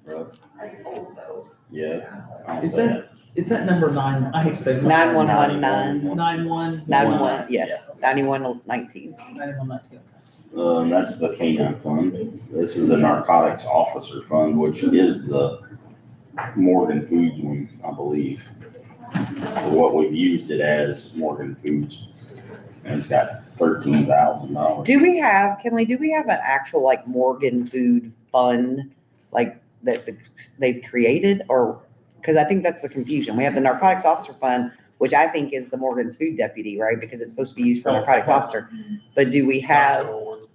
Speaker 2: Right.
Speaker 8: I think it's old though.
Speaker 2: Yeah. I'll
Speaker 6: Is
Speaker 2: say
Speaker 6: that- Is that number 9? I hate to say.
Speaker 7: 9119.
Speaker 6: 91?
Speaker 7: 91, yes, 9119.
Speaker 6: 9119.
Speaker 2: That's the canine fund. This is the narcotics officer fund, which is the Morgan Foods one, I believe. What we've used it as, Morgan Foods. And it's got $13,000.
Speaker 7: Do we have, Kinley, do we have an actual like Morgan Food Fund, like that they've created or, because I think that's the confusion. We have the narcotics officer fund, which I think is the Morgan's food deputy, right? Because it's supposed to be used for narcotics officer. But do we have, oh,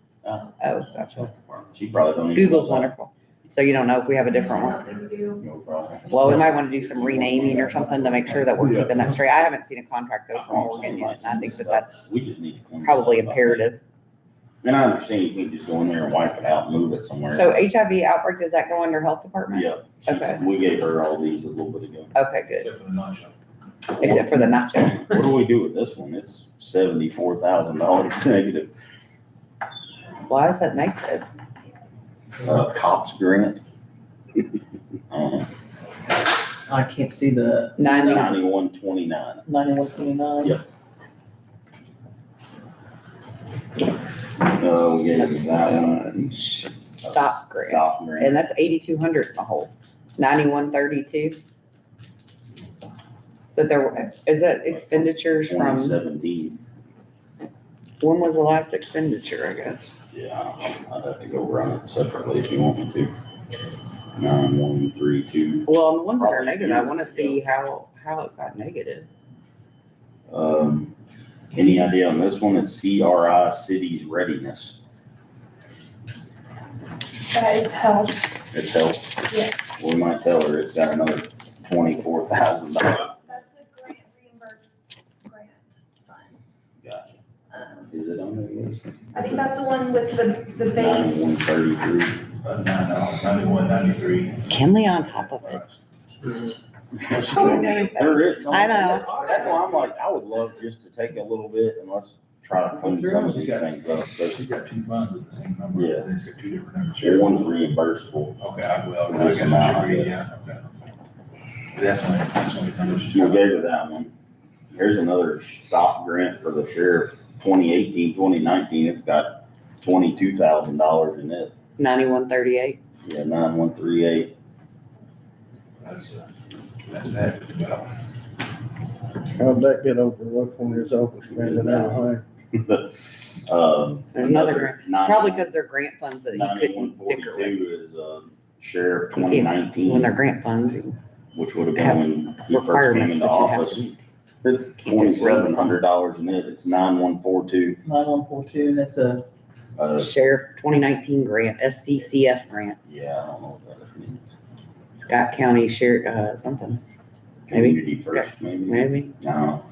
Speaker 7: gotcha.
Speaker 2: She probably don't even.
Speaker 7: Google's
Speaker 2: know that.
Speaker 7: wonderful. So you don't know if we have a different
Speaker 8: I
Speaker 7: one?
Speaker 8: don't think we do.
Speaker 2: No problem.
Speaker 7: Well, we might want to do some renaming or something to make sure that we're keeping that straight. I haven't seen a contract though from Morgan yet, and I think that that's
Speaker 2: We just need to clean it
Speaker 7: probably
Speaker 2: up.
Speaker 7: imperative.
Speaker 2: And I understand you can't just go in there and wipe it out and move it somewhere.
Speaker 7: So HIV outbreak, does that go under health department?
Speaker 2: Yeah.
Speaker 7: Okay.
Speaker 2: We gave her all these a little bit ago.
Speaker 7: Okay, good.
Speaker 4: Except for the nacho.
Speaker 7: Except for the nacho.
Speaker 2: What do we do with this one? It's $74,000 negative.
Speaker 7: Why is that negative?
Speaker 2: Cops grant. I don't know.
Speaker 6: I can't see the
Speaker 2: 9129.
Speaker 6: 9129.
Speaker 2: Yep. We gave that one.
Speaker 7: Stop grant.
Speaker 2: Stop grant.
Speaker 7: And that's 8,200 in the hole, 9132. But there, is that expenditures from,
Speaker 2: 2017.
Speaker 7: when was the last expenditure, I guess?
Speaker 2: Yeah, I'd have to go run it separately if you want me to. 9132.
Speaker 7: Well, on the ones that are
Speaker 2: Probably
Speaker 7: negative, I
Speaker 2: do.
Speaker 7: wanna see how it got negative.
Speaker 2: Any idea on this one? It's CRI Cities Readiness.
Speaker 8: That is health,
Speaker 2: It's health.
Speaker 8: yes.
Speaker 2: We might tell her it's got another $24,000.
Speaker 8: That's a grant reimbursed grant fund.
Speaker 2: Gotcha.
Speaker 8: Um,
Speaker 2: Is it on there? Liz?
Speaker 8: I think that's the one with the base.
Speaker 2: 9133.
Speaker 4: 91, 93.
Speaker 7: Kinley on top of it.
Speaker 2: There is. some-
Speaker 7: I know.
Speaker 2: That's why I'm like, I would love just to take a little bit and let's try to clean some of these things up. But
Speaker 4: She's got two funds with the same number.
Speaker 2: Yeah.
Speaker 4: It's got two different numbers.
Speaker 2: one's reimbursable.
Speaker 4: Okay, I will.
Speaker 2: For this amount, I guess.
Speaker 4: Yeah, okay. That's one numbers.
Speaker 2: You gave her that one. Here's another stop grant for the sheriff, 2018, 2019. It's got $22,000 in it.
Speaker 7: 9138.
Speaker 2: Yeah, 9138.
Speaker 4: That's that. Well,
Speaker 5: How'd that get overlooked when there's open spending anyway?
Speaker 7: There's another grant.
Speaker 2: grant.
Speaker 7: Probably because they're grant funds that he couldn't dicker with.
Speaker 2: 9142 is, sheriff
Speaker 7: You can't- When
Speaker 2: 2019,
Speaker 7: they're grant funds,
Speaker 2: which would have been when he first came
Speaker 7: requirements
Speaker 2: into
Speaker 7: that you have
Speaker 2: office.
Speaker 7: to meet.
Speaker 2: It's
Speaker 7: Can't just run them.
Speaker 2: $2,700 in it. It's 9142.
Speaker 6: 9142, and that's a,
Speaker 7: Sheriff 2019 grant, SCCF grant,
Speaker 2: Yeah, I don't know what that means.
Speaker 7: Scott County Sheriff, something, Maybe.
Speaker 2: Community first, maybe.
Speaker 7: maybe.
Speaker 2: No.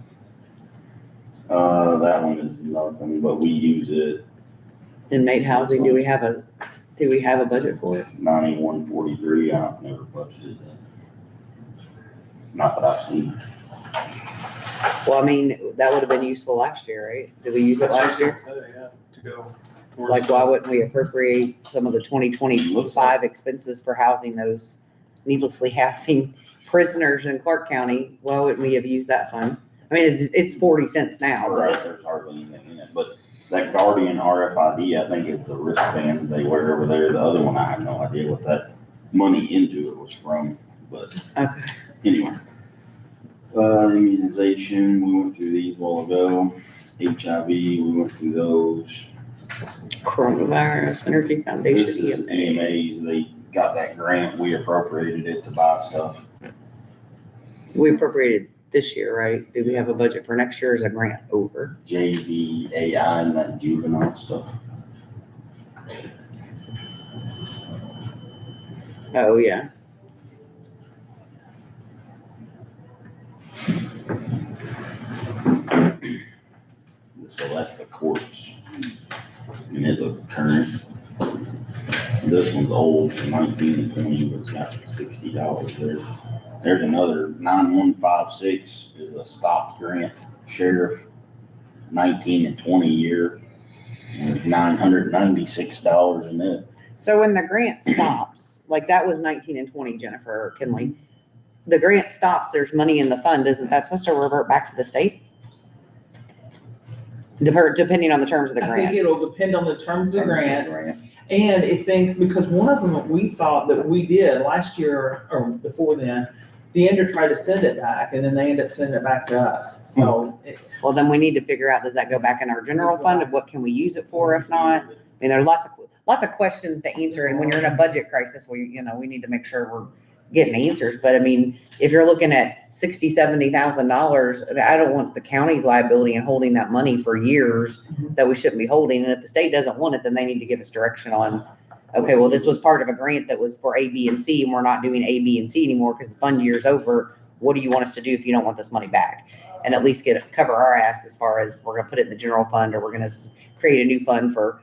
Speaker 2: That one is nothing, but we use it
Speaker 7: Inmate housing, do we have a budget for it?
Speaker 2: 9143. I've never budgeted that. Not that I've seen.
Speaker 7: Well, I mean, that would have been useful last year, right? Did we use it last year?
Speaker 4: To go.
Speaker 7: Like, why wouldn't we appropriate some of the 2025 expenses for housing those needlessly housing prisoners in Clark County? Why wouldn't we have used that fund? I mean, it's 40 cents now,
Speaker 2: Right,
Speaker 7: but
Speaker 2: there's hardly anything in it, but that Guardian RFID, I think is the wristbands they wear over there. The other one, I have no idea what that money into it was from, but
Speaker 7: okay.
Speaker 2: anyway. Immunization, we went through these a while ago. HIV, we went through those.
Speaker 7: Coronavirus, Energy
Speaker 2: This
Speaker 7: Foundation,
Speaker 2: is
Speaker 7: EMA.
Speaker 2: EMAs, they got that grant, we appropriated it to buy stuff.
Speaker 7: We appropriated this year, right? Do we have a budget for next year? Or is a grant over?
Speaker 2: JVAI and that juvenile stuff.
Speaker 7: Oh, yeah.
Speaker 2: So that's the courts. And it looked current. This one's old, from 19 and 20, but it's got $60 there. There's another 9156 is a stop grant, sheriff, 19 and 20 year. And $996 in it.
Speaker 7: So when the grant stops, like that was 19 and 20, Jennifer Kinley. The grant stops, there's money in the fund. Isn't that supposed to revert back to the state? Depending on the terms of the
Speaker 6: I think
Speaker 7: grant.
Speaker 6: it'll depend on the terms of the grant. And if things, because one of them, we thought that we did last year or before then, the ender tried to send it back and then they end up sending it back to us. So
Speaker 7: Well, then we need to figure out, does that go back in our general fund? Of what can we use it for? If not, I mean, there are lots of questions to answer. And when you're in a budget crisis, we need to make sure we're getting answers. But I mean, if you're looking at $60,000-$70,000, I don't want the county's liability and holding that money for years that we shouldn't be holding. And if the state doesn't want it, then they need to give us direction on, okay, well, this was part of a grant that was for A, B, and C, and we're not doing A, B, and C anymore because the fund year's over. What do you want us to do if you don't want this money back? And at least cover our ass as far as we're gonna put it in the general fund or we're gonna create a new fund for,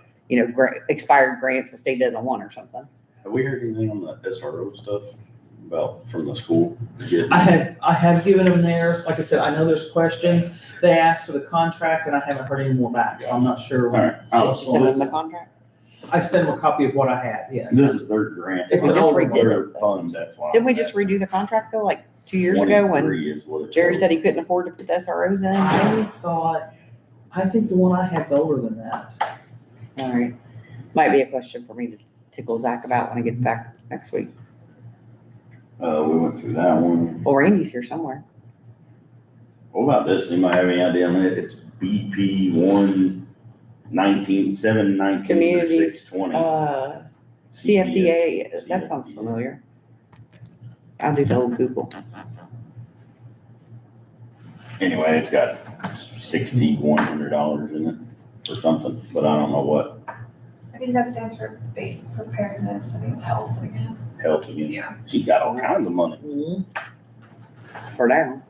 Speaker 7: expired grants the state doesn't want or something.
Speaker 2: Have we heard anything on the SRO stuff about from the school?
Speaker 6: I have given them theirs. Like I said, I know there's questions. They asked for the contract and I haven't heard any more back, so I'm not sure.
Speaker 2: All right.
Speaker 7: Did you send them the contract?
Speaker 6: I sent them a copy of what I had, yes.
Speaker 2: This is their grant.
Speaker 6: It's
Speaker 7: We
Speaker 6: an
Speaker 7: just
Speaker 6: older
Speaker 7: redid
Speaker 2: Their
Speaker 7: it.
Speaker 2: fund, that's why.
Speaker 7: Didn't we just redo the contract though, like 2 years ago when
Speaker 2: 23 is what it
Speaker 7: Jerry
Speaker 2: shows.
Speaker 7: said he couldn't afford to put the SROs in?
Speaker 6: I think the one I had's older than that.
Speaker 7: All right. Might be a question for me to tickle Zach about when he gets back next week.
Speaker 2: We went through that one.
Speaker 7: Well, Randy's here somewhere.
Speaker 2: What about this? Anybody have any idea on it? It's BP 719
Speaker 7: Community,
Speaker 2: 620.
Speaker 7: CFDA, that sounds familiar. I'll do the old Google.
Speaker 2: Anyway, it's got $6,100 in it or something, but I don't know what.
Speaker 8: I think that stands for base preparedness, I think it's health again.
Speaker 2: Health again.
Speaker 8: Yeah.
Speaker 2: She got all kinds of money.
Speaker 7: For now.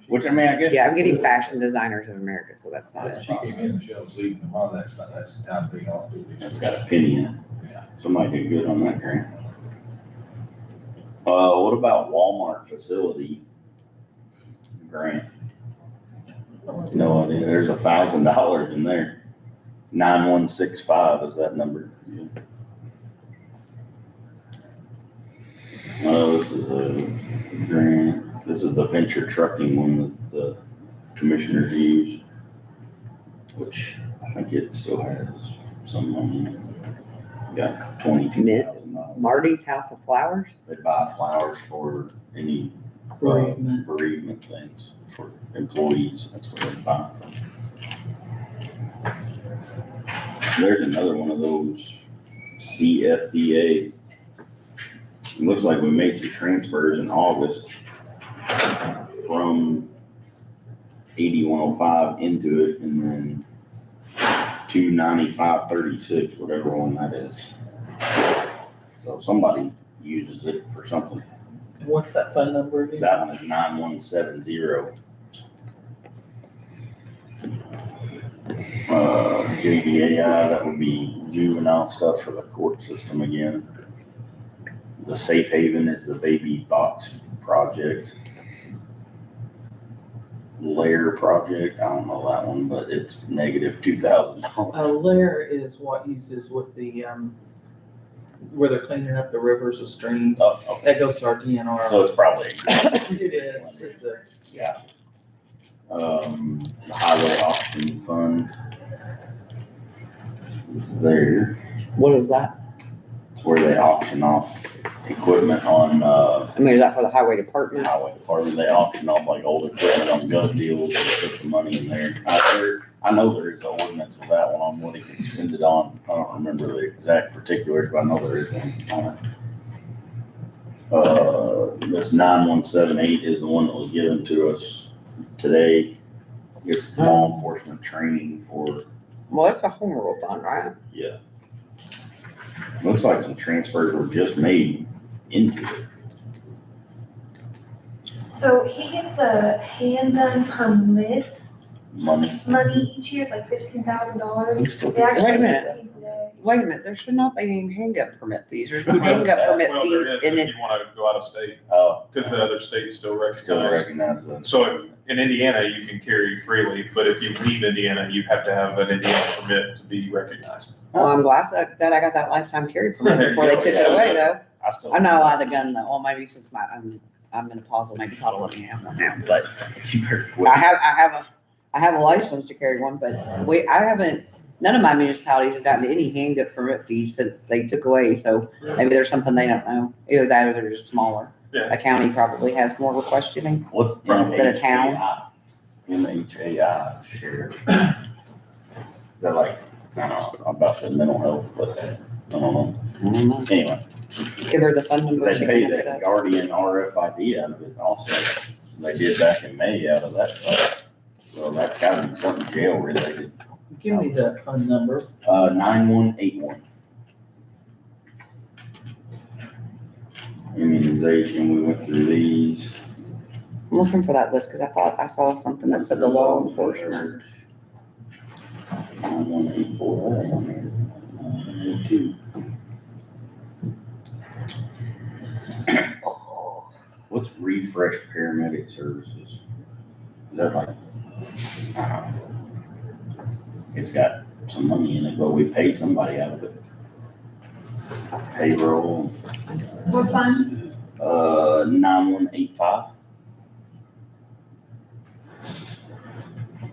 Speaker 2: Which I mean, I guess.
Speaker 7: Yeah, I'm getting Fashion Designers of America, so that's not it.
Speaker 4: She came in, Michelle was leaving, a lot of that's about that time thing, I'll do this.
Speaker 2: It's got a penny in it.
Speaker 4: Yeah.
Speaker 2: Somebody did good on that grant. What about Walmart facility grant? No idea. There's $1,000 in there. 9165 is that number. This is a grant. This is the venture trucking one that the commissioners use, which I think it still has some money. Got $22,000.
Speaker 7: Marty's House of Flowers?
Speaker 2: They buy flowers for any
Speaker 6: Bereavement.
Speaker 2: bereavement things for employees. That's what they buy. There's another one of those CFDA. It looks like we made some transfers in August from 8105 into it and then 29536, whatever one that is. So somebody uses it for something.
Speaker 6: And what's that phone number again?
Speaker 2: That one is 9170. JDAI, that would be juvenile stuff for the court system again. The Safe Haven is the baby box project. Lair project, I don't know that one, but it's negative $2,000.
Speaker 6: A lair is what uses with the, where they're cleaning up the rivers or streams.
Speaker 2: Oh, okay.
Speaker 6: That goes to our DNR.
Speaker 2: So it's probably.
Speaker 6: It is, it's a,
Speaker 2: Yeah. The highway auction fund is there.
Speaker 7: What is that?
Speaker 2: It's where they auction off equipment on,
Speaker 7: I mean, is that for the highway department?
Speaker 2: highway department. They auction off like old equipment on gov deals and put the money in there. I know there is an ordinance with that one on what he can spend it on. I don't remember the exact particulars, but I know there is one on it. This 9178 is the one that was given to us today. It's law enforcement training for,
Speaker 7: Well, it's a home rule fund, right?
Speaker 2: yeah. Looks like some transfers were just made into it.
Speaker 8: So he gets a handgun permit
Speaker 2: Money.
Speaker 8: money each year, it's like $15,000.
Speaker 2: Who still
Speaker 8: They
Speaker 2: gets
Speaker 8: actually
Speaker 7: Wait a minute.
Speaker 8: just seen today.
Speaker 7: Wait a minute, there should not be any handgun permit fees. There's no handgun permit
Speaker 9: Well,
Speaker 7: fee
Speaker 9: there is
Speaker 7: in
Speaker 9: if
Speaker 7: it.
Speaker 9: you want to go out of state,
Speaker 2: Oh,
Speaker 9: because the other states still
Speaker 2: still
Speaker 9: recognize.
Speaker 2: recognize that.
Speaker 9: So if, in Indiana, you can carry freely, but if you leave Indiana, you have to have an Indiana permit to be recognized.
Speaker 7: Well, I'm glad that I got that lifetime carry permit before they took it away though.
Speaker 2: I still.
Speaker 7: I'm not allowed to gun though. Well, maybe since I'm in a pause, maybe Todd will let me have one now, but
Speaker 2: You better quit.
Speaker 7: I have a license to carry one, but none of my municipalities have gotten any handgun permit fees since they took away, so maybe there's something they don't know. Either that or they're just smaller.
Speaker 9: Yeah.
Speaker 7: A county probably has more questioning.
Speaker 2: What's
Speaker 7: Than a town.
Speaker 2: MHAI sheriff. Is that like, I don't know, I'm about to say mental health, but I don't know. Anyway,
Speaker 7: Give her the phone number.
Speaker 2: they
Speaker 7: she
Speaker 2: pay
Speaker 7: can look it
Speaker 2: that
Speaker 7: up.
Speaker 2: Guardian RFID out of it also. They did back in May out of that stuff. So that's gotta be something jail related.
Speaker 6: give me the phone number.
Speaker 2: 9181. Immunization, we went through these.
Speaker 7: I'm looking for that list because I thought I saw something that said the law enforcement.
Speaker 2: 9184, that one there. 982. What's refresh paramedic services? Is that like, I don't know. It's got some money in it, but we pay somebody out of it. Payroll,
Speaker 8: What fund?
Speaker 2: 9185.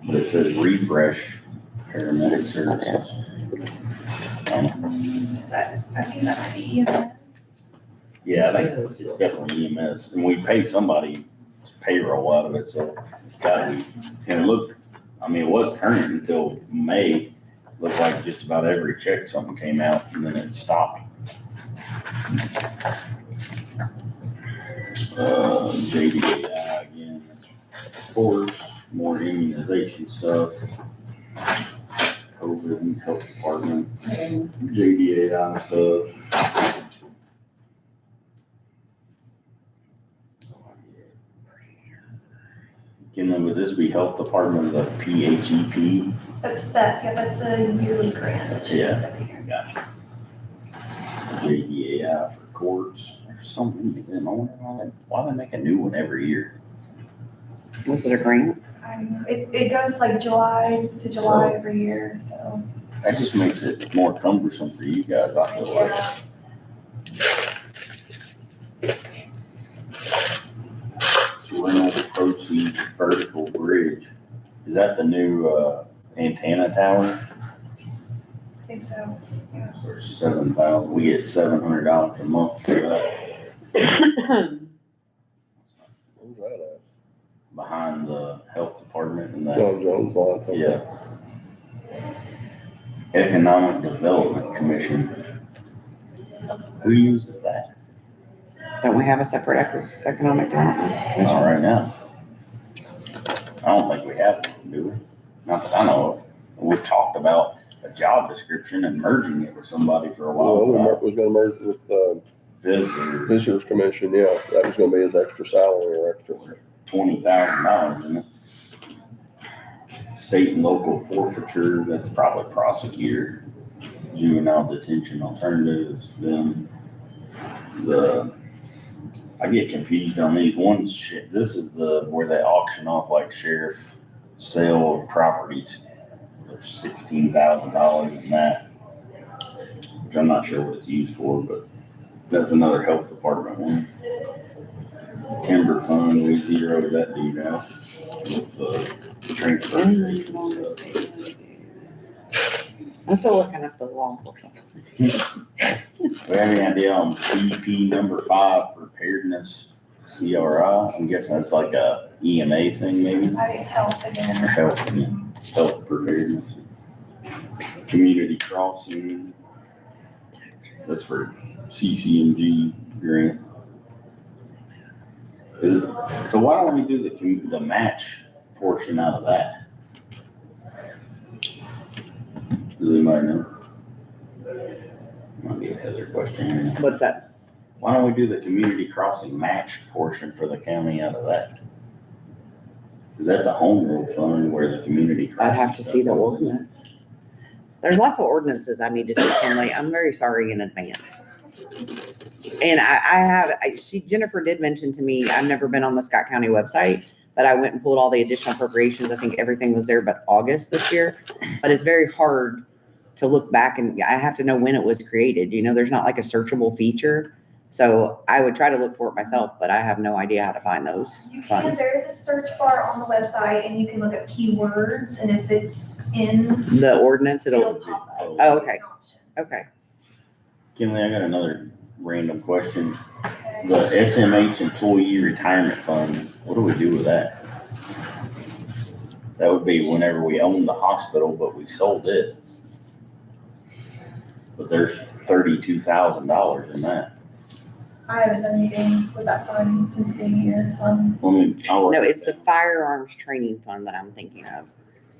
Speaker 2: But it says refresh paramedic services.
Speaker 8: Is that, I think that might be EMS.
Speaker 2: Yeah, I think it's definitely EMS, and we pay somebody payroll out of it, so it's gotta be, and it looked, I mean, it was current until May. Looked like just about every check, something came out, and then it stopped. JDAI again, of course, more immunization stuff. COVID and health department, JDAI stuff. Would this be health department, the PHEP?
Speaker 8: That's that, yeah, that's a yearly grant that she gets every year.
Speaker 2: Gotcha. JDAI for courts, there's so many of them, I wonder why they make a new one every year.
Speaker 7: This is a grant.
Speaker 8: It goes like July to July every year, so.
Speaker 2: That just makes it more cumbersome for you guys, I feel like.
Speaker 8: Yeah.
Speaker 2: Rental proceeds vertical bridge, is that the new, antenna tower?
Speaker 8: I think so.
Speaker 2: For 7,000, we get $700 a month for that,
Speaker 1: Where's that
Speaker 2: behind the health department and
Speaker 1: at?
Speaker 2: that.
Speaker 1: John Jones lot. Okay.
Speaker 2: Yeah. Economic Development Commission. Who uses that?
Speaker 7: Don't we have a separate economic development?
Speaker 2: Not right now. I don't think we have one, do we? Not that I know of. We've talked about a job description and merging it with somebody for a
Speaker 1: Well, we
Speaker 2: while.
Speaker 1: was gonna merge with,
Speaker 2: Visitor,
Speaker 1: Visitors Commission, yeah, that was gonna be his extra salary or extra.
Speaker 2: $20,000 in it. State and local forfeiture, that's probably prosecutor, juvenile detention alternatives, then I get confused on these ones, shit, this is where they auction off like sheriff sale of properties. There's $16,000 in that, which I'm not sure what it's used for, but that's another health department one. Timber fund, we zeroed that dude out with the transfer station stuff.
Speaker 7: I'm still looking up the law enforcement.
Speaker 2: We have any idea on PP number 5, preparedness, CRI? I'm guessing that's like a EMA thing maybe?
Speaker 8: I think it's health again.
Speaker 2: Health preparedness. Community crossing, that's for CCMG grant. So why don't we do the match portion out of that? Does anybody know? Might be a Heather question.
Speaker 7: What's that?
Speaker 2: Why don't we do the community crossing match portion for the county out of that? Because that's a home rule fund where the community crossing.
Speaker 7: I'd have to see the ordinance. There's lots of ordinances I need to see, Kenley. I'm very sorry in advance. And Jennifer did mention to me, I've never been on the Scott County website, but I went and pulled all the additional appropriations. I think everything was there but August this year. But it's very hard to look back and I have to know when it was created. There's not like a searchable feature. So I would try to look for it myself, but I have no idea how to find those
Speaker 8: You can,
Speaker 7: funds.
Speaker 8: there is a search bar on the website and you can look up keywords and if it's in,
Speaker 7: The ordinance,
Speaker 8: it'll
Speaker 7: it'll,
Speaker 8: pop up.
Speaker 7: oh, okay,
Speaker 8: Options.
Speaker 7: okay.
Speaker 2: Kinley, I got another random question. The SMH Employee Retirement Fund, what do we do with that? That would be whenever we owned the hospital, but we sold it. But there's $32,000 in that.
Speaker 8: I haven't done anything with that fund since being here, so I'm,
Speaker 2: I'll
Speaker 7: No, it's the firearms training fund that I'm thinking of.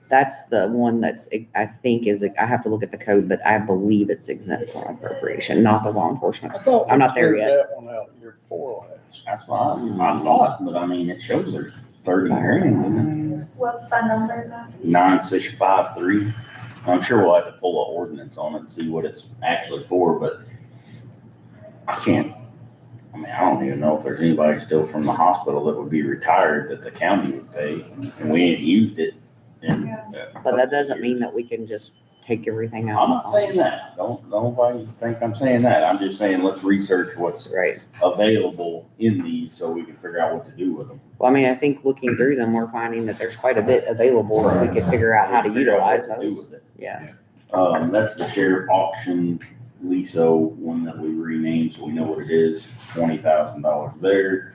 Speaker 7: That's the one that's, I think I have to look at the code, but I believe it's exempt from appropriation, not the law enforcement.
Speaker 5: I thought we
Speaker 7: I'm not there
Speaker 5: cleared
Speaker 7: yet.
Speaker 5: that one out year before last.
Speaker 2: That's what I thought, but I mean, it shows there's 30 grand in it.
Speaker 8: what fund number is that?
Speaker 2: 9653. I'm sure we'll have to pull an ordinance on it and see what it's actually for, but I don't even know if there's anybody still from the hospital that would be retired that the county would pay, and we ain't used it.
Speaker 8: Yeah.
Speaker 7: But that doesn't mean that we can just take everything out.
Speaker 2: I'm not saying that. Don't nobody think I'm saying that. I'm just saying, let's research what's
Speaker 7: Right.
Speaker 2: available in these so we can figure out what to do with them.
Speaker 7: Well, I mean, I think looking through them, we're finding that there's quite a bit available if we could figure out how to
Speaker 2: Figure out what
Speaker 7: utilize
Speaker 2: to do
Speaker 7: those.
Speaker 2: with it.
Speaker 7: Yeah.
Speaker 2: That's the sheriff auction LISO one that we renamed, so we know what it is, $20,000 there.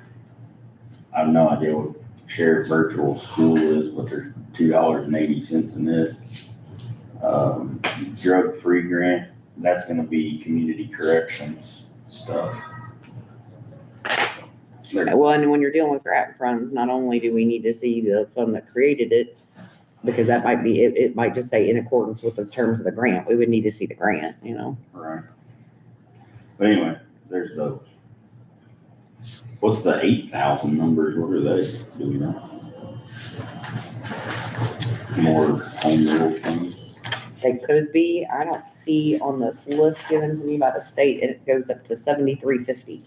Speaker 2: I have no idea what sheriff virtual school is, but there's $2.80 in it. Drug-free grant, that's gonna be community corrections stuff. There-
Speaker 7: Well, and when you're dealing with grant funds, not only do we need to see the fund that created it, because that might be, it might just say in accordance with the terms of the grant. We would need to see the grant, you know?
Speaker 2: Right. But anyway, there's those. What's the 8,000 numbers? What are they? Do we know? More home rule things.
Speaker 7: They could be, I don't see on this list given to me by the state, and it goes up to 7350.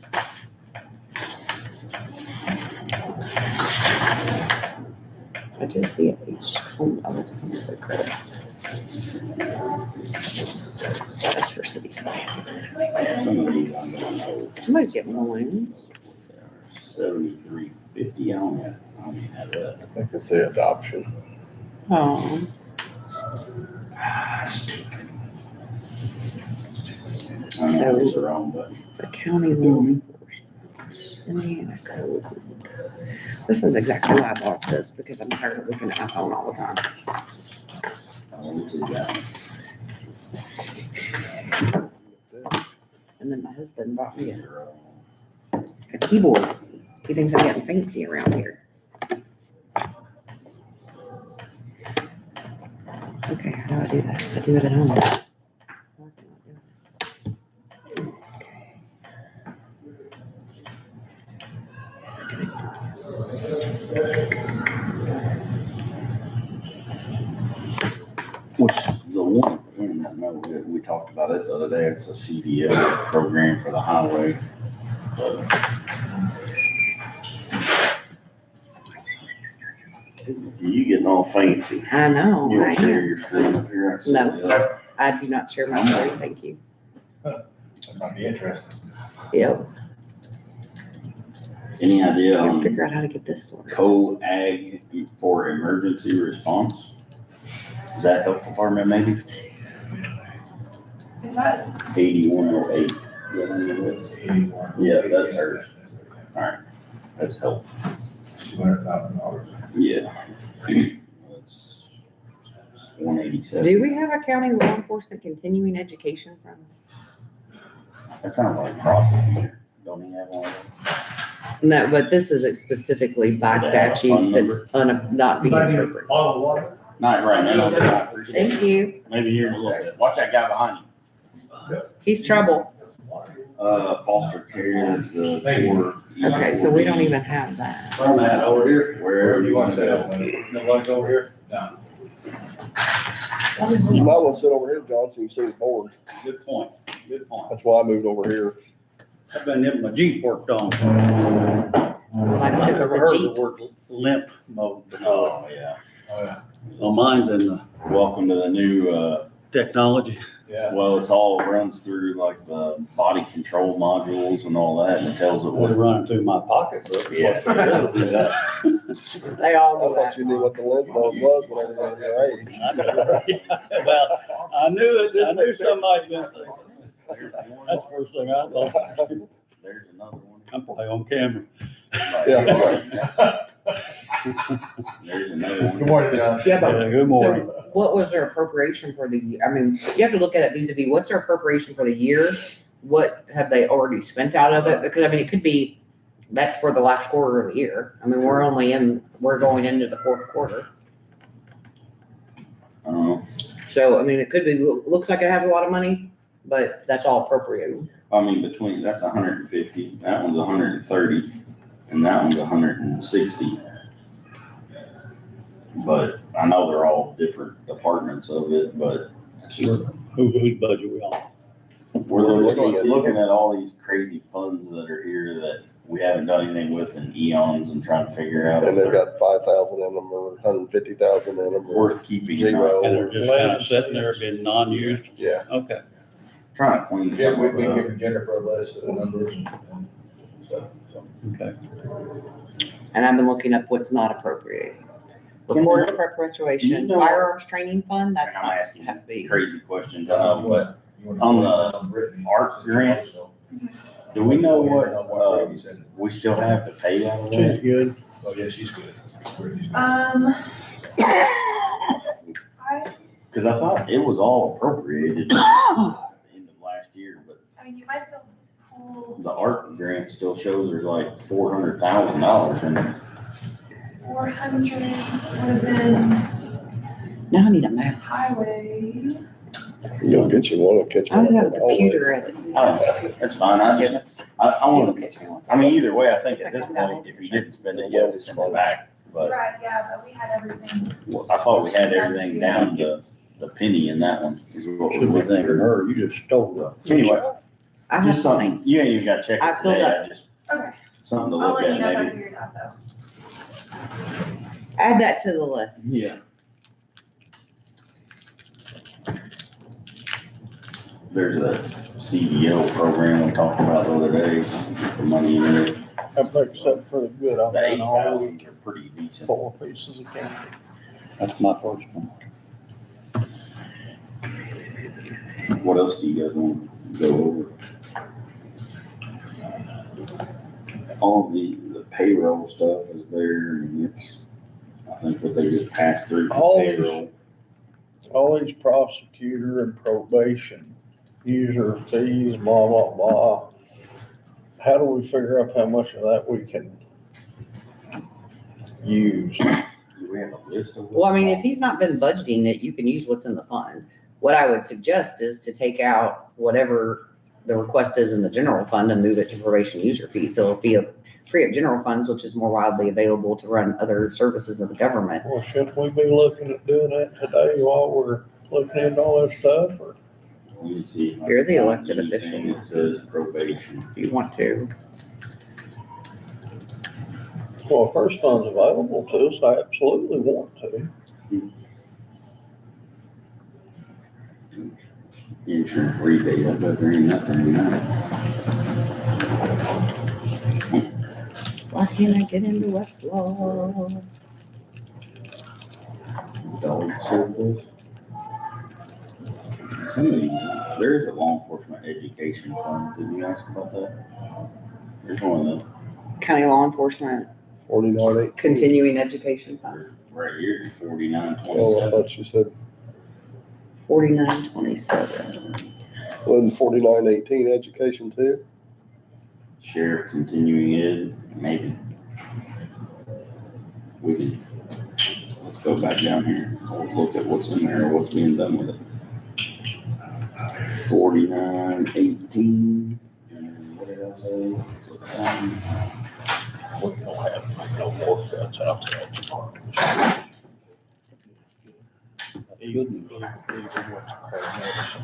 Speaker 7: I just see it each home, oh, it's homestead credit. That's for cities.
Speaker 2: Some of these I don't know.
Speaker 7: Somebody's getting loans.
Speaker 2: 7350, I don't have that.
Speaker 1: I think it's the adoption.
Speaker 7: Oh,
Speaker 2: Stupid. I
Speaker 7: So-
Speaker 2: know it's the wrong button.
Speaker 7: the county law enforcement, Indiana code. This is exactly why I bought this, because I'm tired of looking at my phone all the time.
Speaker 2: Let me do that.
Speaker 7: And then my husband bought me a keyboard. He thinks I'm getting fancy around here. Okay, how do I do that? I do it at home.
Speaker 2: Which, the one thing I know, we talked about it the other day, it's a CDL program for the highway. You getting all fancy.
Speaker 7: I know,
Speaker 2: You
Speaker 7: I
Speaker 2: want to share
Speaker 7: am.
Speaker 2: your screen up here?
Speaker 7: No. I do not share my screen, thank you.
Speaker 4: That might be interesting.
Speaker 7: Yep,
Speaker 2: Any idea
Speaker 7: can't
Speaker 2: on
Speaker 7: figure out how to get this sorted.
Speaker 2: co-ag for emergency response? Is that health department maybe?
Speaker 8: Is that,
Speaker 2: 8108. Yeah, that's hers. That's health.
Speaker 4: $200,000.
Speaker 2: Yeah. That's 187.
Speaker 7: Do we have a county law enforcement continuing education from?
Speaker 2: That sounds like prosecutor. Don't he have one of those?
Speaker 7: No, but this is specifically by
Speaker 2: Do they have a phone
Speaker 7: statute that's not being interpreted.
Speaker 4: Bottle of water?
Speaker 2: Not right now. I appreciate
Speaker 7: Thank
Speaker 2: it.
Speaker 7: you.
Speaker 2: Maybe here in a little bit. Watch that guy behind
Speaker 7: He's trouble.
Speaker 2: you. Foster care is the
Speaker 4: Thank you.
Speaker 2: for.
Speaker 7: Okay, so we don't even have that.
Speaker 10: Where I'm at, over here.
Speaker 2: Wherever you want to go.
Speaker 10: Nobody's over here?
Speaker 4: No.
Speaker 1: You might want to sit over here, John, so you see the board.
Speaker 10: Good point, good point.
Speaker 1: That's why I moved over here.
Speaker 10: I've been getting my Jeep worked on.
Speaker 7: That's
Speaker 10: I've
Speaker 7: because
Speaker 10: never
Speaker 7: it's a
Speaker 10: heard the
Speaker 7: Jeep.
Speaker 10: word limp mode before.
Speaker 2: Oh, yeah.
Speaker 4: Oh, yeah.
Speaker 10: Well, mine's in the
Speaker 2: Welcome to the new,
Speaker 10: technology.
Speaker 4: Yeah.
Speaker 2: well, it's all runs through like the body control modules and all that, and it tells it
Speaker 10: It was
Speaker 2: what.
Speaker 10: running through my pocketbook.
Speaker 2: Yeah.
Speaker 7: They all
Speaker 1: I
Speaker 7: know
Speaker 1: thought
Speaker 7: that.
Speaker 1: you knew what the limp mode was when I was under your age.
Speaker 10: I know. Well, I knew somebody's gonna say something. That's the first thing I thought.
Speaker 2: There's another one.
Speaker 10: I'm probably on camera.
Speaker 1: Yeah.
Speaker 2: There's another one.
Speaker 4: Good morning, John.
Speaker 7: Yeah, but
Speaker 10: Yeah, good morning.
Speaker 7: so what was their appropriation for the year? I mean, you have to look at it vis-a-vis, what's their appropriation for the year? What have they already spent out of it? Because I mean, it could be, that's for the last quarter of the year. I mean, we're going into the fourth quarter.
Speaker 2: I don't know.
Speaker 7: So, I mean, it could be, looks like it has a lot of money, but that's all appropriated.
Speaker 2: I mean, between, that's 150, that one's 130, and that one's 160. But I know they're all different departments of it, but
Speaker 10: Whose budget we on?
Speaker 2: We're looking at all these crazy funds that are here that we haven't done anything with in eons and trying to figure out if
Speaker 1: And they've
Speaker 2: they're
Speaker 1: got 5,000 in them or 150,000 in them. or
Speaker 2: worth keeping or not.
Speaker 1: Zero.
Speaker 10: And they're just kind of sitting there being non-used.
Speaker 1: Yeah.
Speaker 10: Okay.
Speaker 2: Trying to clean
Speaker 4: Yeah,
Speaker 2: some
Speaker 4: we
Speaker 2: of
Speaker 4: can
Speaker 2: it up.
Speaker 4: give Jennifer a list of the numbers and stuff, so.
Speaker 10: Okay.
Speaker 7: And I've been looking up what's not appropriate. Report perpetuation,
Speaker 2: You know-
Speaker 7: firearms training fund, that's
Speaker 2: I'm
Speaker 7: not,
Speaker 2: asking
Speaker 7: has to be.
Speaker 2: crazy questions.
Speaker 4: What?
Speaker 2: On the art grant, do we know what, we still have to pay out of
Speaker 5: She's
Speaker 2: that?
Speaker 5: good.
Speaker 4: Oh, yeah, she's good. Brittany's good.
Speaker 2: Cause I thought it was all appropriated at the end of last year, but
Speaker 8: I mean, you might be able to pull
Speaker 2: the art grant still shows there's like $400,000 in it.
Speaker 8: 400 would have been
Speaker 7: Now I need a mouse.
Speaker 8: highway.
Speaker 1: You'll get you one, I'll catch
Speaker 7: I
Speaker 1: one.
Speaker 7: don't have a computer at it.
Speaker 2: I don't know, that's fine, I
Speaker 7: Yeah,
Speaker 2: just,
Speaker 7: that's.
Speaker 2: I
Speaker 7: You'll
Speaker 2: want,
Speaker 7: catch me one.
Speaker 2: I mean, either way, I think at this point, if you didn't spend it, you have to send it back. But
Speaker 8: Right, yeah, but we had everything.
Speaker 2: I thought we had everything down to the penny in that one, is what we
Speaker 5: Should be
Speaker 2: were
Speaker 5: thanking
Speaker 2: thinking.
Speaker 5: her, you just stole it.
Speaker 2: Anyway,
Speaker 7: I have
Speaker 2: just
Speaker 7: something.
Speaker 2: something, you ain't even gotta check
Speaker 7: I
Speaker 2: it
Speaker 7: filled
Speaker 2: today,
Speaker 7: up.
Speaker 2: I just,
Speaker 8: Okay,
Speaker 2: something to
Speaker 8: I'll
Speaker 2: look
Speaker 8: let you
Speaker 2: at
Speaker 8: know if I
Speaker 2: maybe.
Speaker 8: figure it out though.
Speaker 7: Add that to the list.
Speaker 2: Yeah. There's a CDO program we talked about the other day, the money in it,
Speaker 5: That makes up for the good I've
Speaker 2: the
Speaker 5: done all
Speaker 2: 8,000 are pretty decent.
Speaker 5: 4 pieces of candy.
Speaker 10: That's my first one.
Speaker 2: What else do you guys want to go over? All the payroll stuff is there, and it's, I think what they just passed through for
Speaker 5: All these-
Speaker 2: payroll.
Speaker 5: All these prosecutor and probation, user fees, blah, blah, blah. How do we figure out how much of that we can use?
Speaker 2: Do we have a list of?
Speaker 7: Well, I mean, if he's not been budgeting it, you can use what's in the fund. What I would suggest is to take out whatever the request is in the general fund and move it to probation user fees. So it'll be free up general funds, which is more widely available to run other services of the government.
Speaker 5: Well, shouldn't we be looking at doing that today while we're looking into all this stuff, or?
Speaker 2: Let me see. if I
Speaker 7: You're the
Speaker 2: can
Speaker 7: elected
Speaker 2: find anything
Speaker 7: official.
Speaker 2: that says probation.
Speaker 7: If you want to.
Speaker 5: Well, if first fund's available to us, I absolutely want to.
Speaker 2: Insurance rebate, I bet there ain't nothing in that.
Speaker 7: Why can't I get into Westlaw?
Speaker 2: Dog surplus. There is a law enforcement education fund, did you ask about that? There's one of
Speaker 7: County Law Enforcement
Speaker 1: 49.8.
Speaker 7: Continuing Education Fund,
Speaker 2: them right here, 4927.
Speaker 1: Oh, I thought you said,
Speaker 7: 4927.
Speaker 1: wasn't 49.18 education too?
Speaker 2: Sheriff continuing ed, maybe. We can, let's go back down here, we'll look at what's in there, what's being done with it. 4918, and what did I say?
Speaker 5: We don't have no more cuts out there.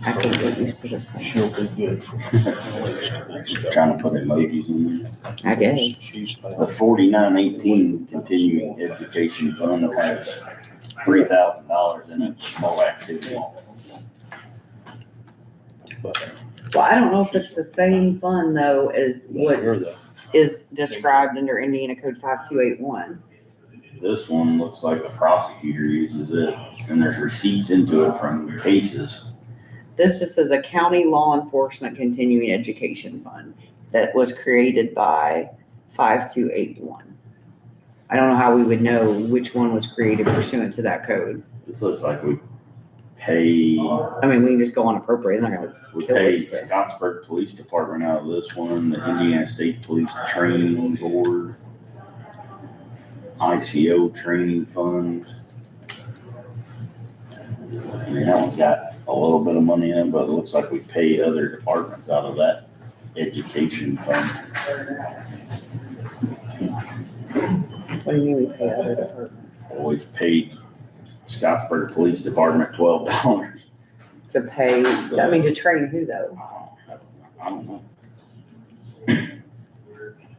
Speaker 7: I can get used to this thing.
Speaker 5: She'll be good for at least the next couple.
Speaker 2: Trying to put emojis in there.
Speaker 7: I guess.
Speaker 5: She's
Speaker 2: The
Speaker 5: found.
Speaker 2: 4918 continuing education fund has $3,000 in it, small activity.
Speaker 7: Well, I don't know if it's the same fund though as what
Speaker 5: You're the-
Speaker 7: is described under Indiana Code 5281.
Speaker 2: This one looks like the prosecutor uses it, and there's receipts into it from cases.
Speaker 7: This just says a county law enforcement continuing education fund that was created by 5281. I don't know how we would know which one was created pursuant to that code.
Speaker 2: This looks like we pay,
Speaker 7: I mean, we can just go on appropriate, it's not gonna
Speaker 2: we
Speaker 7: kill
Speaker 2: pay
Speaker 7: us, but-
Speaker 2: Scottsburg Police Department out of this one, the Indiana State Police Training Board, ICO Training Fund. I mean, that one's got a little bit of money in it, but it looks like we pay other departments out of that education fund.
Speaker 7: What do you mean we pay other departments?
Speaker 2: Always paid Scottsburg Police Department $12.
Speaker 7: To pay, I mean, to train who though?
Speaker 2: I don't know.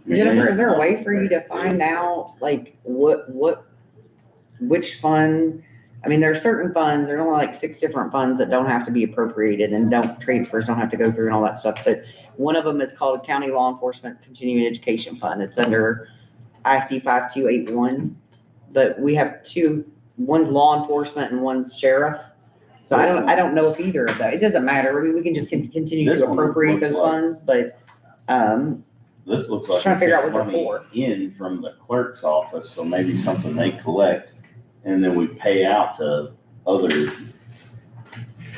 Speaker 7: Jennifer, is there a way for you to find out, like, which fund? I mean, there are certain funds, there are only like 6 different funds that don't have to be appropriated and transfers don't have to go through and all that stuff, but one of them is called County Law Enforcement Continuing Education Fund. It's under IC 5281, but we have 2, one's law enforcement and one's sheriff. So I don't know if either of that, it doesn't matter. I mean, we can just continue
Speaker 2: This
Speaker 7: to
Speaker 2: one
Speaker 7: appropriate
Speaker 2: looks
Speaker 7: those
Speaker 2: like-
Speaker 7: funds, but,
Speaker 2: This looks
Speaker 7: Just
Speaker 2: like.
Speaker 7: trying to figure out what they're
Speaker 2: money
Speaker 7: for.
Speaker 2: In from the clerk's office, so maybe something they collect, and then we pay out to other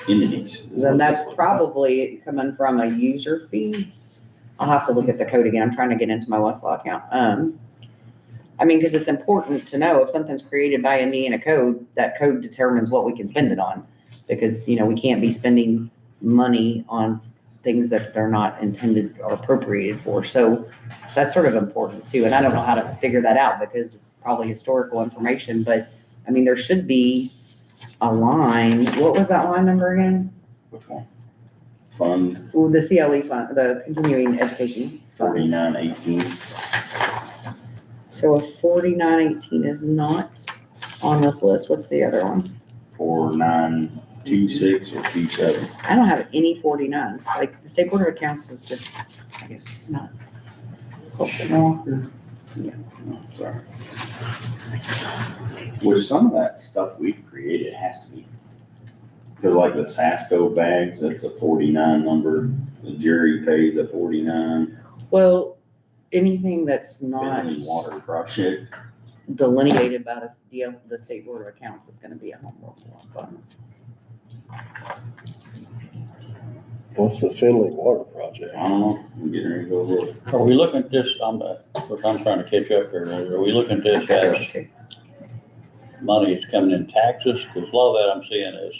Speaker 2: entities. is
Speaker 7: then
Speaker 2: what
Speaker 7: that's
Speaker 2: this looks like.
Speaker 7: probably coming from a user fee. I'll have to look at the code again. I'm trying to get into my Westlaw account. I mean, because it's important to know if something's created by Indiana code, that code determines what we can spend it on. Because, we can't be spending money on things that they're not intended or appropriated for. So that's sort of important too. And I don't know how to figure that out because it's probably historical information, but I mean, there should be a line. What was that line number again?
Speaker 2: Which one? Fund
Speaker 7: Ooh, the CLE fund, the continuing education fund.
Speaker 2: 4918.
Speaker 7: So if 4918 is not on this list, what's the other one?
Speaker 2: 4926 or 27.
Speaker 7: I don't have any 49s. Like the State Board of Accounts is just, I guess, not.
Speaker 2: Oh, sorry. Which some of that stuff we've created has to be. Because like the Sasco bags, that's a 49 number. The jury pays a 49.
Speaker 7: Well, anything that's not
Speaker 2: Finley Water Project.
Speaker 7: delineated by the State Board of Accounts is gonna be a home rule fund.
Speaker 1: What's the Finley Water Project?
Speaker 2: I don't know. I'm getting ready to go look.
Speaker 10: Are we looking at this, I'm trying to catch up here, are we looking at this as money is coming in taxes? Because a lot of that I'm seeing is.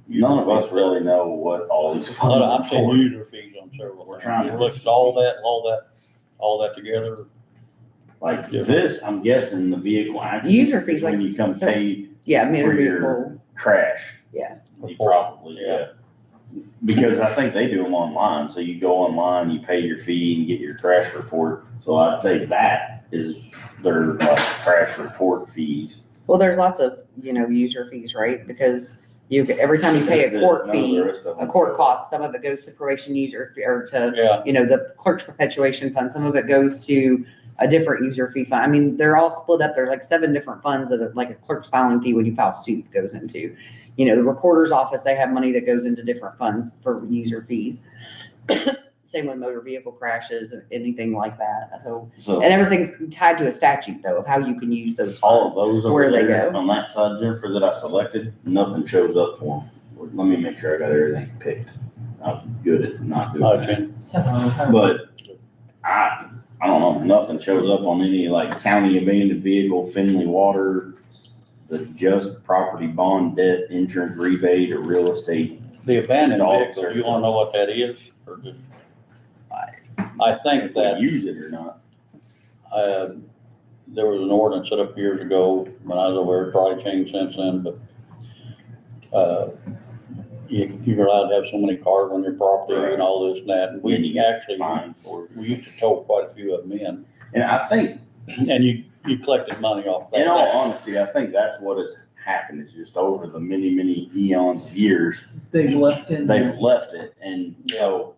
Speaker 2: None of us really know what all these funds
Speaker 10: Well,
Speaker 2: are
Speaker 10: I've seen
Speaker 2: for.
Speaker 10: user fees on several.
Speaker 2: We're
Speaker 10: things.
Speaker 2: trying to-
Speaker 10: It looks all that together.
Speaker 2: Like this, I'm guessing the vehicle accident.
Speaker 7: User fees,
Speaker 2: is when
Speaker 7: like,
Speaker 2: you come
Speaker 7: so-
Speaker 2: pay
Speaker 7: Yeah, motor
Speaker 2: For your-
Speaker 7: vehicle,
Speaker 2: crash.
Speaker 7: Yeah.
Speaker 2: You probably, yeah. Because I think they do them online, so you go online, you pay your fee and get your crash report. So I'd say that is their crash report fees.
Speaker 7: well, there's lots of, user fees, right? Because every time you pay a court
Speaker 2: None of the
Speaker 7: fee,
Speaker 2: rest of
Speaker 7: a
Speaker 2: them.
Speaker 7: court cost, some of it goes to probation user, or to,
Speaker 10: Yeah,
Speaker 7: the clerk's perpetuation fund, some of it goes to a different user fee fund. I mean, they're all split up. There's like 7 different funds that are like a clerk's filing fee when you file suit goes into. The recorder's office, they have money that goes into different funds for user fees. Same with motor vehicle crashes, anything like that. So,
Speaker 2: So
Speaker 7: and everything's tied to a statute though, of how you can use those
Speaker 2: all of
Speaker 7: funds.
Speaker 2: those
Speaker 7: Where
Speaker 2: over
Speaker 7: they
Speaker 2: there
Speaker 7: go.
Speaker 2: on that side, Jennifer, that I selected, nothing shows up for them. Let me make sure I got everything picked. I'm good at not doing that.
Speaker 10: Gotcha.
Speaker 2: But I don't know, nothing shows up on any like county abandoned vehicle, Finley Water, the just property bond debt, insurance rebate, or real estate.
Speaker 10: The abandoned
Speaker 2: Dogs
Speaker 10: vehicle,
Speaker 2: are-
Speaker 10: you wanna know what that is, or just? I think
Speaker 2: If we
Speaker 10: that,
Speaker 2: use it or not.
Speaker 10: there was an ordinance set up years ago, when I was over there, probably changed since then, but, you're allowed to have so many cars on your property and all this and that, and
Speaker 2: And
Speaker 10: we
Speaker 2: you get
Speaker 10: actually,
Speaker 2: fined for it.
Speaker 10: we used to tow quite a few of them in,
Speaker 2: And I think,
Speaker 10: and you collected money off that.
Speaker 2: in all honesty, I think that's what has happened, is just over the many, many eons of years,
Speaker 6: They left in.
Speaker 2: they've left it. And so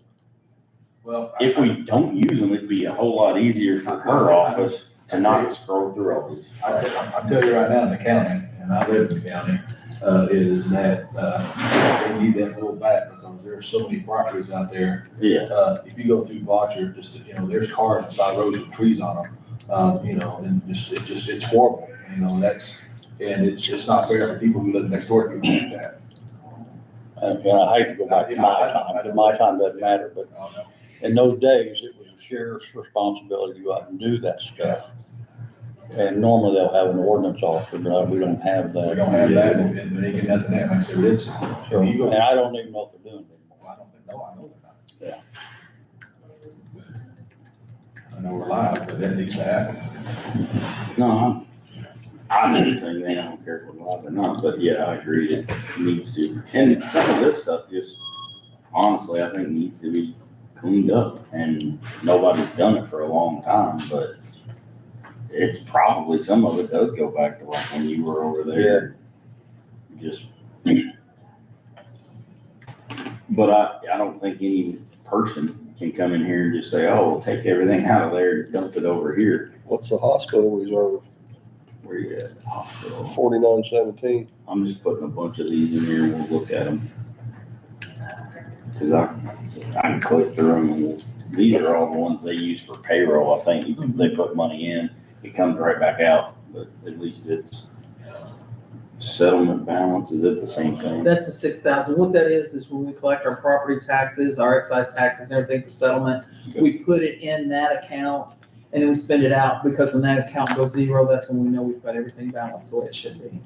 Speaker 4: Well.
Speaker 2: if we don't use them, it'd be a whole lot easier for her office to not scroll through all these.
Speaker 4: I'll tell you right now in the county, and I live in the county, is that, they need that rolled back because there's so many properties out there.
Speaker 2: Yeah,
Speaker 4: If you go through Boxer, just, there's cars on side roads with trees on them, and it's horrible, and it's just not fair for people who live next door to people like that.
Speaker 10: And I hate to go back to my time, because my time doesn't matter, but in those days, it was the sheriff's responsibility to go out and do that stuff. And normally they'll have an ordinance officer, but we don't have that.
Speaker 4: We don't have that, and they get nothing there, like I said, it's,
Speaker 10: So, and I don't even know if they're doing it anymore.
Speaker 4: I don't think, no, I know they're not.
Speaker 10: Yeah.
Speaker 4: I know we're live, but that needs to happen.
Speaker 2: no, I'm not saying they don't care if we're live or not, but yeah, I agree, it needs to. And some of this stuff just, honestly, I think needs to be cleaned up, and nobody's done it for a long time, but it's probably, some of it does go back to like when you were over there. Just, but I don't think any person can come in here and just say, oh, we'll take everything out of there and dump it over here.
Speaker 1: What's the hospital reserve?
Speaker 2: Where you at? Hospital.
Speaker 1: 4917.
Speaker 2: I'm just putting a bunch of these in here and we'll look at them. Cause I can click through them and these are all the ones they use for payroll. I think they put money in, it comes right back out, but at least it's settlement balance. Is it the same thing?
Speaker 6: That's a 6,000. What that is when we collect our property taxes, our excise taxes and everything for settlement, we put it in that account and then we spend it out, because when that account goes zero, that's when we know we've got everything balanced the way it should be.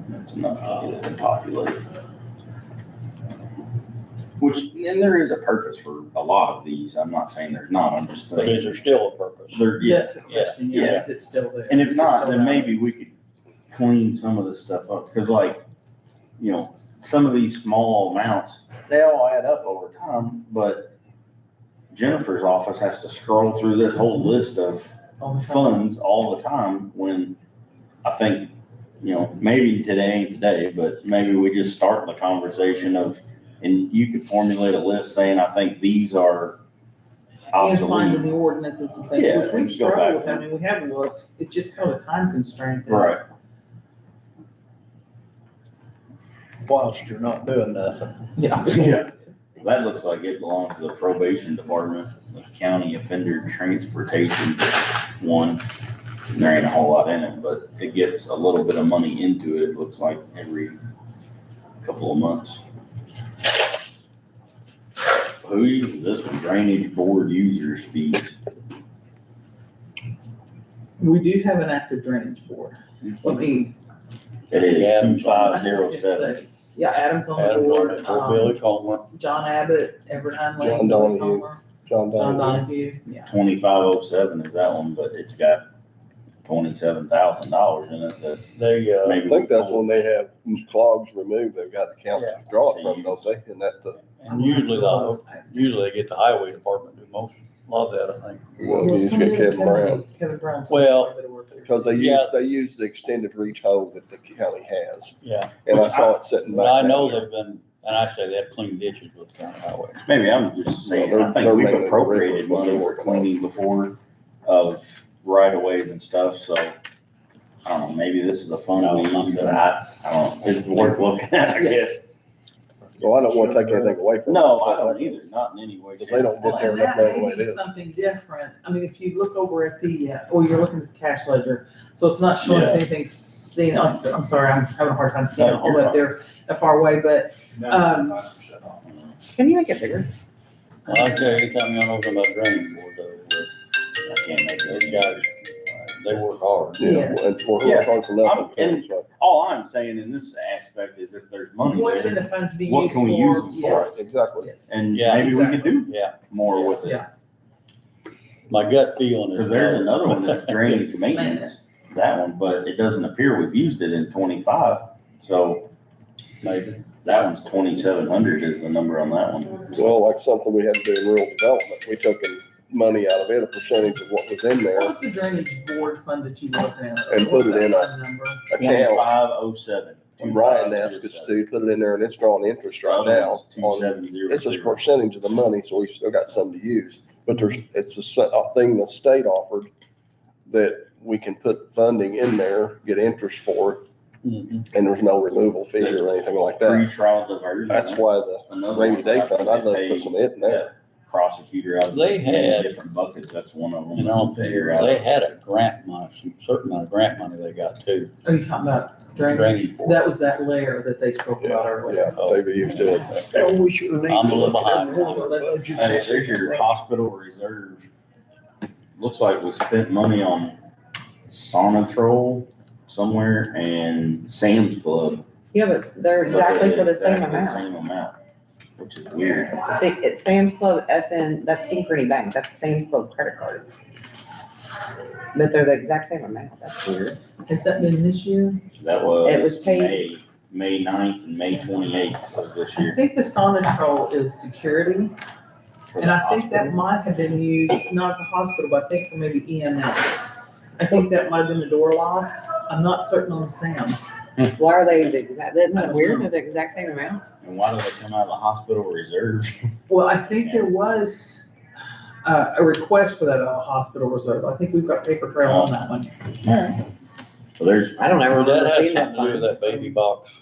Speaker 2: That's enough to get it populated. Which, and there is a purpose for a lot of these. I'm not saying there's not, I'm just
Speaker 10: But is
Speaker 2: saying.
Speaker 10: there still a purpose?
Speaker 6: That's the question,
Speaker 2: yeah.
Speaker 6: yeah, is it still there?
Speaker 2: And if
Speaker 6: Is it
Speaker 2: not,
Speaker 6: still
Speaker 2: then
Speaker 6: valid?
Speaker 2: maybe we could clean some of this stuff up, cause like, you know, some of these small amounts, they all add up over time, but Jennifer's office has to scroll through this whole list of
Speaker 6: All the time.
Speaker 2: funds all the time, when I think, you know, maybe today ain't today, but maybe we just start the conversation of, and you could formulate a list saying, I think these are
Speaker 6: And finding
Speaker 2: obsolete.
Speaker 6: the ordinances and things,
Speaker 2: Yeah,
Speaker 6: which we've
Speaker 2: just go
Speaker 6: struggled with,
Speaker 2: back.
Speaker 6: I mean, we have looked, it's just kind of a time constraint. there.
Speaker 2: Right.
Speaker 5: Whilst you're not doing nothing.
Speaker 6: Yeah.
Speaker 2: Yeah. That looks like it belongs to the probation department, the county offender transportation one. There ain't a whole lot in it, but it gets a little bit of money into it, it looks like every couple of months. Who uses this one? Drainage board users fees.
Speaker 6: We do have an active drainage board. Let me.
Speaker 2: It is
Speaker 10: Yeah.
Speaker 2: 2507.
Speaker 6: Yeah, Adam's on the
Speaker 10: Adam's on
Speaker 6: board,
Speaker 10: it, or Billy Coleman.
Speaker 6: John Abbott, Everett Hunley.
Speaker 1: John
Speaker 6: Billy
Speaker 1: Donahue.
Speaker 6: Comer,
Speaker 1: John
Speaker 6: John
Speaker 1: Donahue.
Speaker 6: Donahue, yeah.
Speaker 2: 2507 is that one, but it's got $27,000 in it that
Speaker 10: They,
Speaker 1: I
Speaker 2: maybe.
Speaker 1: think
Speaker 2: we
Speaker 1: that's
Speaker 2: pulled.
Speaker 1: when they have clogs removed. They've got accounts to draw it from, don't they? And that,
Speaker 10: and usually they get the highway department to do most, a lot of that, I think.
Speaker 1: well, you just get Kevin Brown.
Speaker 6: Kevin Brown.
Speaker 10: Well,
Speaker 1: Because
Speaker 10: Yeah.
Speaker 1: they use the extended reach hole that the county has.
Speaker 10: Yeah,
Speaker 1: And I saw it sitting back
Speaker 10: but I
Speaker 1: down
Speaker 10: know
Speaker 1: there.
Speaker 10: they've been, and I say they have cleaned ditches with the county highway.
Speaker 2: Maybe I'm just saying,
Speaker 1: Well,
Speaker 2: I think
Speaker 1: they're
Speaker 2: we've
Speaker 1: mainly the
Speaker 2: appropriated
Speaker 1: rivers, what
Speaker 2: money
Speaker 1: they're
Speaker 2: for
Speaker 1: working on.
Speaker 2: cleaning before of right of ways and stuff, so. I don't know, maybe this is a fund we use, but I don't, know. It's worth looking at, I guess.
Speaker 1: Well, I don't want to take anything away from them.
Speaker 2: No, I don't either, not in any way.
Speaker 1: Because they don't
Speaker 6: Well,
Speaker 1: get there
Speaker 6: and
Speaker 1: enough
Speaker 6: that
Speaker 1: the way
Speaker 6: may
Speaker 1: it
Speaker 6: be
Speaker 1: is.
Speaker 6: something different. I mean, if you look over at the, or you're looking at the cash ledger, so it's not showing
Speaker 2: Yeah.
Speaker 6: anything seen, I'm sorry, I'm having a hard time seeing
Speaker 2: No,
Speaker 6: all
Speaker 2: you're
Speaker 6: that there far away, but
Speaker 7: Can you make it bigger?
Speaker 10: Well, I tell you, anytime you're over about drainage board though,
Speaker 2: I can't make
Speaker 10: those
Speaker 2: it.
Speaker 10: guys, they work hard.
Speaker 1: Yeah,
Speaker 6: Yeah.
Speaker 1: and we're
Speaker 2: Yeah.
Speaker 1: hard for nothing.
Speaker 2: And
Speaker 1: so.
Speaker 2: All I'm saying in this aspect is if there's money
Speaker 6: what can
Speaker 2: there,
Speaker 6: the funds be
Speaker 2: what
Speaker 6: used for?
Speaker 2: can we use them for?
Speaker 6: Yes,
Speaker 1: Exactly.
Speaker 6: yes.
Speaker 2: and
Speaker 10: Yeah,
Speaker 2: maybe we could do
Speaker 10: Yeah,
Speaker 2: more with it.
Speaker 6: Yeah.
Speaker 10: my gut feeling is.
Speaker 2: Cause there's another one that's drainage maintenance,
Speaker 6: Maintenance.
Speaker 2: that one, but it doesn't appear we've used it in 25, so.
Speaker 10: Maybe.
Speaker 2: That one's 2,700 is the number on that one.
Speaker 1: Well, like something we had to do in rural development, we took money out of it, a percentage of what was in there,
Speaker 6: What was the drainage board fund that you were looking at?
Speaker 1: And
Speaker 6: What was
Speaker 1: put it
Speaker 6: that
Speaker 1: in a-
Speaker 6: fund number?
Speaker 1: account.
Speaker 2: 2507.
Speaker 1: And Brian asked us to put it in there and it's drawing interest right now. on-
Speaker 2: 2700.
Speaker 1: It's a percentage of the money, so we've still got some to use. But it's a thing the state offered that we can put funding in there, get interest for it,
Speaker 10: Mhm.
Speaker 1: and there's no removal fee or anything like that.
Speaker 2: Pre-trial diversion.
Speaker 1: That's why the
Speaker 2: Another
Speaker 1: rainy
Speaker 2: one
Speaker 1: day
Speaker 2: I think
Speaker 1: fund, I'd love to
Speaker 2: they
Speaker 1: put some of it in there.
Speaker 2: pay Prosecutor out. of
Speaker 10: They had-
Speaker 2: different buckets, that's one of them.
Speaker 10: You know,
Speaker 2: Figure out.
Speaker 10: they had a grant money, some certain amount of grant money they got too.
Speaker 6: Are you talking about drainage?
Speaker 10: Drainage board.
Speaker 6: That was that layer that they spoke about earlier.
Speaker 1: Yeah, they've used it.
Speaker 5: Oh, we should have.
Speaker 10: I'm a little behind.
Speaker 2: Hey, there's your hospital reserve. Looks like we spent money on Sonatrol somewhere and Sam's Club.
Speaker 7: Yeah, but they're
Speaker 2: but
Speaker 7: exactly
Speaker 2: they're
Speaker 7: for the same
Speaker 2: exactly
Speaker 7: amount.
Speaker 2: Same amount, which is weird.
Speaker 7: See, it's Sam's Club, SN, that's Synchrony Bank, that's the Sam's Club credit card. But they're the exact same amount, that's weird.
Speaker 6: Has that been this year?
Speaker 2: That
Speaker 7: It was
Speaker 2: was
Speaker 7: paid-
Speaker 2: May 9th and May 28th of this
Speaker 6: I
Speaker 2: year.
Speaker 6: think the Sonatrol is security,
Speaker 2: for
Speaker 6: and
Speaker 2: the
Speaker 6: I think that
Speaker 2: hospital.
Speaker 6: might have been used, not at the hospital, but I think for maybe EMS. I think that might have been the door locks. I'm not certain on the Sam's.
Speaker 7: Why are they the exact, isn't that weird, they're the exact same amount?
Speaker 2: And why do they come out of the hospital reserve?
Speaker 6: Well, I think there was a request for that hospital reserve. I think we've got paper trail on that one.
Speaker 2: So there's,
Speaker 7: I don't ever
Speaker 10: Would that
Speaker 7: remember
Speaker 10: have
Speaker 7: seeing
Speaker 10: something
Speaker 7: that
Speaker 10: to do with
Speaker 7: fund.
Speaker 10: that baby box?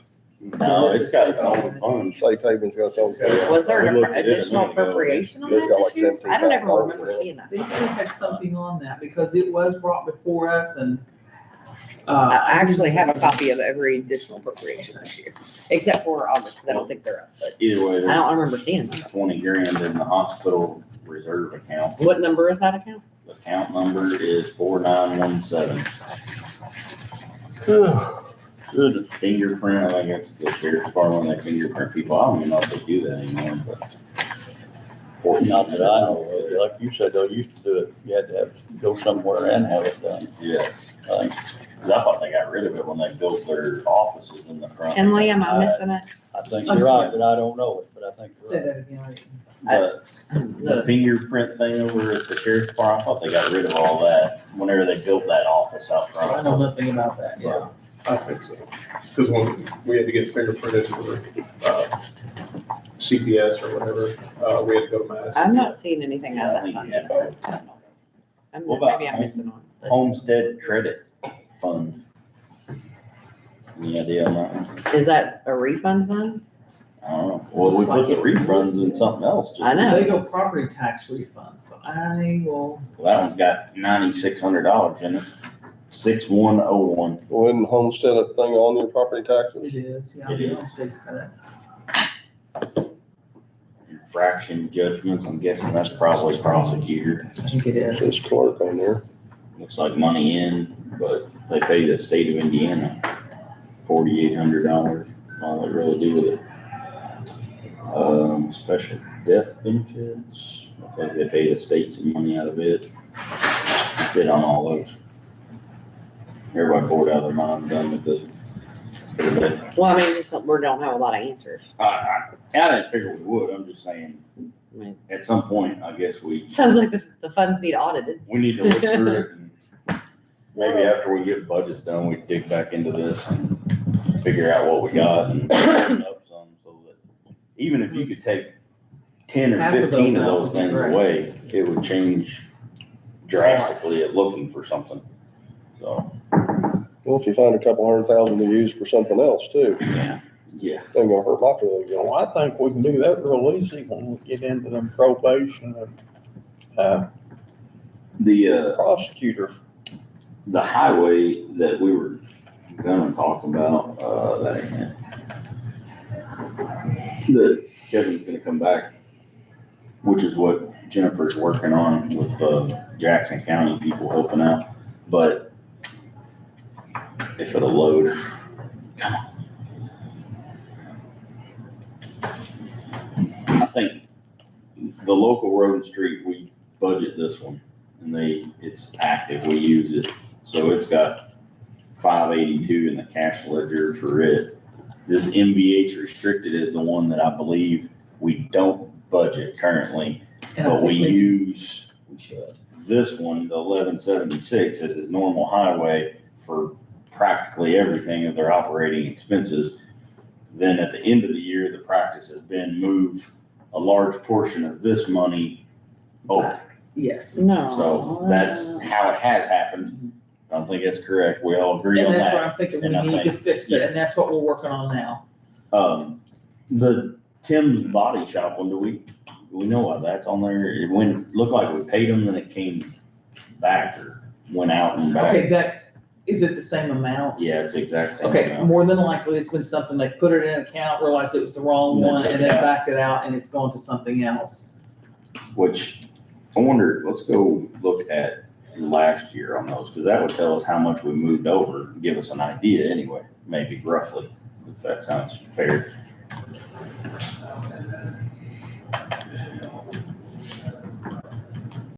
Speaker 2: no, it's got its own funds.
Speaker 1: Safe Haven's got its own.
Speaker 7: Was there
Speaker 2: We
Speaker 7: an
Speaker 2: looked at it a
Speaker 7: additional
Speaker 2: minute ago.
Speaker 7: appropriation on
Speaker 1: It's got
Speaker 7: that
Speaker 1: like
Speaker 7: this year? I don't ever
Speaker 1: $17,000
Speaker 7: remember seeing that.
Speaker 6: They could have had something on that because it was brought before us and.
Speaker 7: I actually have a copy of every additional appropriation this year, except for August, because I don't think they're up, but
Speaker 2: Either way,
Speaker 7: I
Speaker 2: there's
Speaker 7: don't remember seeing that.
Speaker 2: 20 grand in the hospital reserve account.
Speaker 7: What number is that account?
Speaker 2: The account number is 4917.
Speaker 10: Good.
Speaker 2: Fingerprint, I think it's the sheriff's department, they fingerprint people. I don't even know if they do that anymore, but.
Speaker 10: Not that I know of. Like you said, though, you used to do it, you had to have, go somewhere and have it done.
Speaker 2: Yeah,
Speaker 10: I think,
Speaker 2: 'cause I thought they got rid of it when they built their offices in the front.
Speaker 7: Emily, am I missing it?
Speaker 10: I think
Speaker 6: I'm
Speaker 10: you're
Speaker 6: sorry.
Speaker 10: right, but I don't know it, but I think
Speaker 6: Say
Speaker 10: you're right.
Speaker 6: that again.
Speaker 2: But the fingerprint thing over at the sheriff's department, I thought they got rid of all that whenever they built that office out front.
Speaker 6: I know nothing about that, yeah.
Speaker 9: I think so. Because when we had to get fingerprinted for CPS or whatever, we had to go to Madison.
Speaker 7: I'm not seeing anything out of that fund.
Speaker 2: Yeah.
Speaker 7: I don't know.
Speaker 2: What about
Speaker 7: Maybe I'm missing on. but-
Speaker 2: Homestead Credit Fund. Any idea on that one?
Speaker 7: Is that a refund fund?
Speaker 2: I don't know. Well, we put the refunds in something else. just-
Speaker 7: I know.
Speaker 6: They go property tax refunds, so I will,
Speaker 2: Well, that one's got $9,600 in it. 6101.
Speaker 1: Well, isn't homestead a thing on your property
Speaker 6: it
Speaker 1: taxes?
Speaker 6: is, yeah,
Speaker 2: It
Speaker 6: the
Speaker 2: is.
Speaker 6: homestead credit.
Speaker 2: Infraction judgments, I'm guessing that's probably prosecutor.
Speaker 6: I think it is.
Speaker 1: This clerk on there.
Speaker 2: Looks like money in, but they pay the state of Indiana $4,800. All they really do with it. Special death benefits, I think they pay the state some money out of it. That's it on all those. Everybody bored out of their mind, done with this. for the day.
Speaker 7: Well, I mean, just, we don't have a lot of answers.
Speaker 2: I didn't figure we would, I'm just saying,
Speaker 7: I mean,
Speaker 2: at some point, I guess we
Speaker 7: sounds like the funds need audited.
Speaker 2: need to look through it. And maybe after we get budgets done, we dig back into this and figure out what we got and open up some, so that even if you could take 10 or
Speaker 6: Half of
Speaker 2: 15 of
Speaker 6: those out
Speaker 2: those
Speaker 6: would be
Speaker 2: things
Speaker 6: great.
Speaker 2: away, it would change drastically at looking for something. So,
Speaker 1: Well, if you find a couple $100,000 to use for something else too,
Speaker 2: yeah.
Speaker 1: ain't gonna hurt my feelings. you know.
Speaker 5: Well, I think we can do that real easy when we get into them probation and,
Speaker 2: The,
Speaker 5: prosecutor.
Speaker 2: the highway that we were gonna talk about, that ain't it. That Kevin's gonna come back, which is what Jennifer's working on with, Jackson County people helping out, but if it'll load. Come on. I think the local road and street, we budget this one and it's active, we use it. So it's got 582 in the cash ledger for it. This MVH restricted is the one that I believe we don't budget currently,
Speaker 6: And I
Speaker 2: but we
Speaker 6: think they-
Speaker 2: use
Speaker 6: we should.
Speaker 2: this one, the 1176, as his normal highway for practically everything of their operating expenses. Then at the end of the year, the practice has been move a large portion of this money over.
Speaker 6: Yes.
Speaker 7: No.
Speaker 2: So that's how it has happened. I don't think that's correct. We all agree
Speaker 6: And
Speaker 2: on
Speaker 6: that's what
Speaker 2: that.
Speaker 6: I'm thinking, we
Speaker 2: And I
Speaker 6: need to
Speaker 2: think-
Speaker 6: fix it, and that's what we're working on now.
Speaker 2: The Tim's Body Shop one, do we know why that's on there? It went, looked like we paid them, then it came back or went out and
Speaker 6: Okay,
Speaker 2: back.
Speaker 6: that, is it the same amount?
Speaker 2: Yeah, it's the exact same
Speaker 6: Okay,
Speaker 2: amount.
Speaker 6: more than likely, it's been something, they put it in an account, realized it was the wrong
Speaker 2: And then
Speaker 6: one,
Speaker 2: took
Speaker 6: and
Speaker 2: it
Speaker 6: then
Speaker 2: out.
Speaker 6: backed it out, and it's gone to something else.
Speaker 2: Which I wonder, let's go look at last year on those, because that would tell us how much we moved over, give us an idea anyway, maybe roughly, if that sounds fair.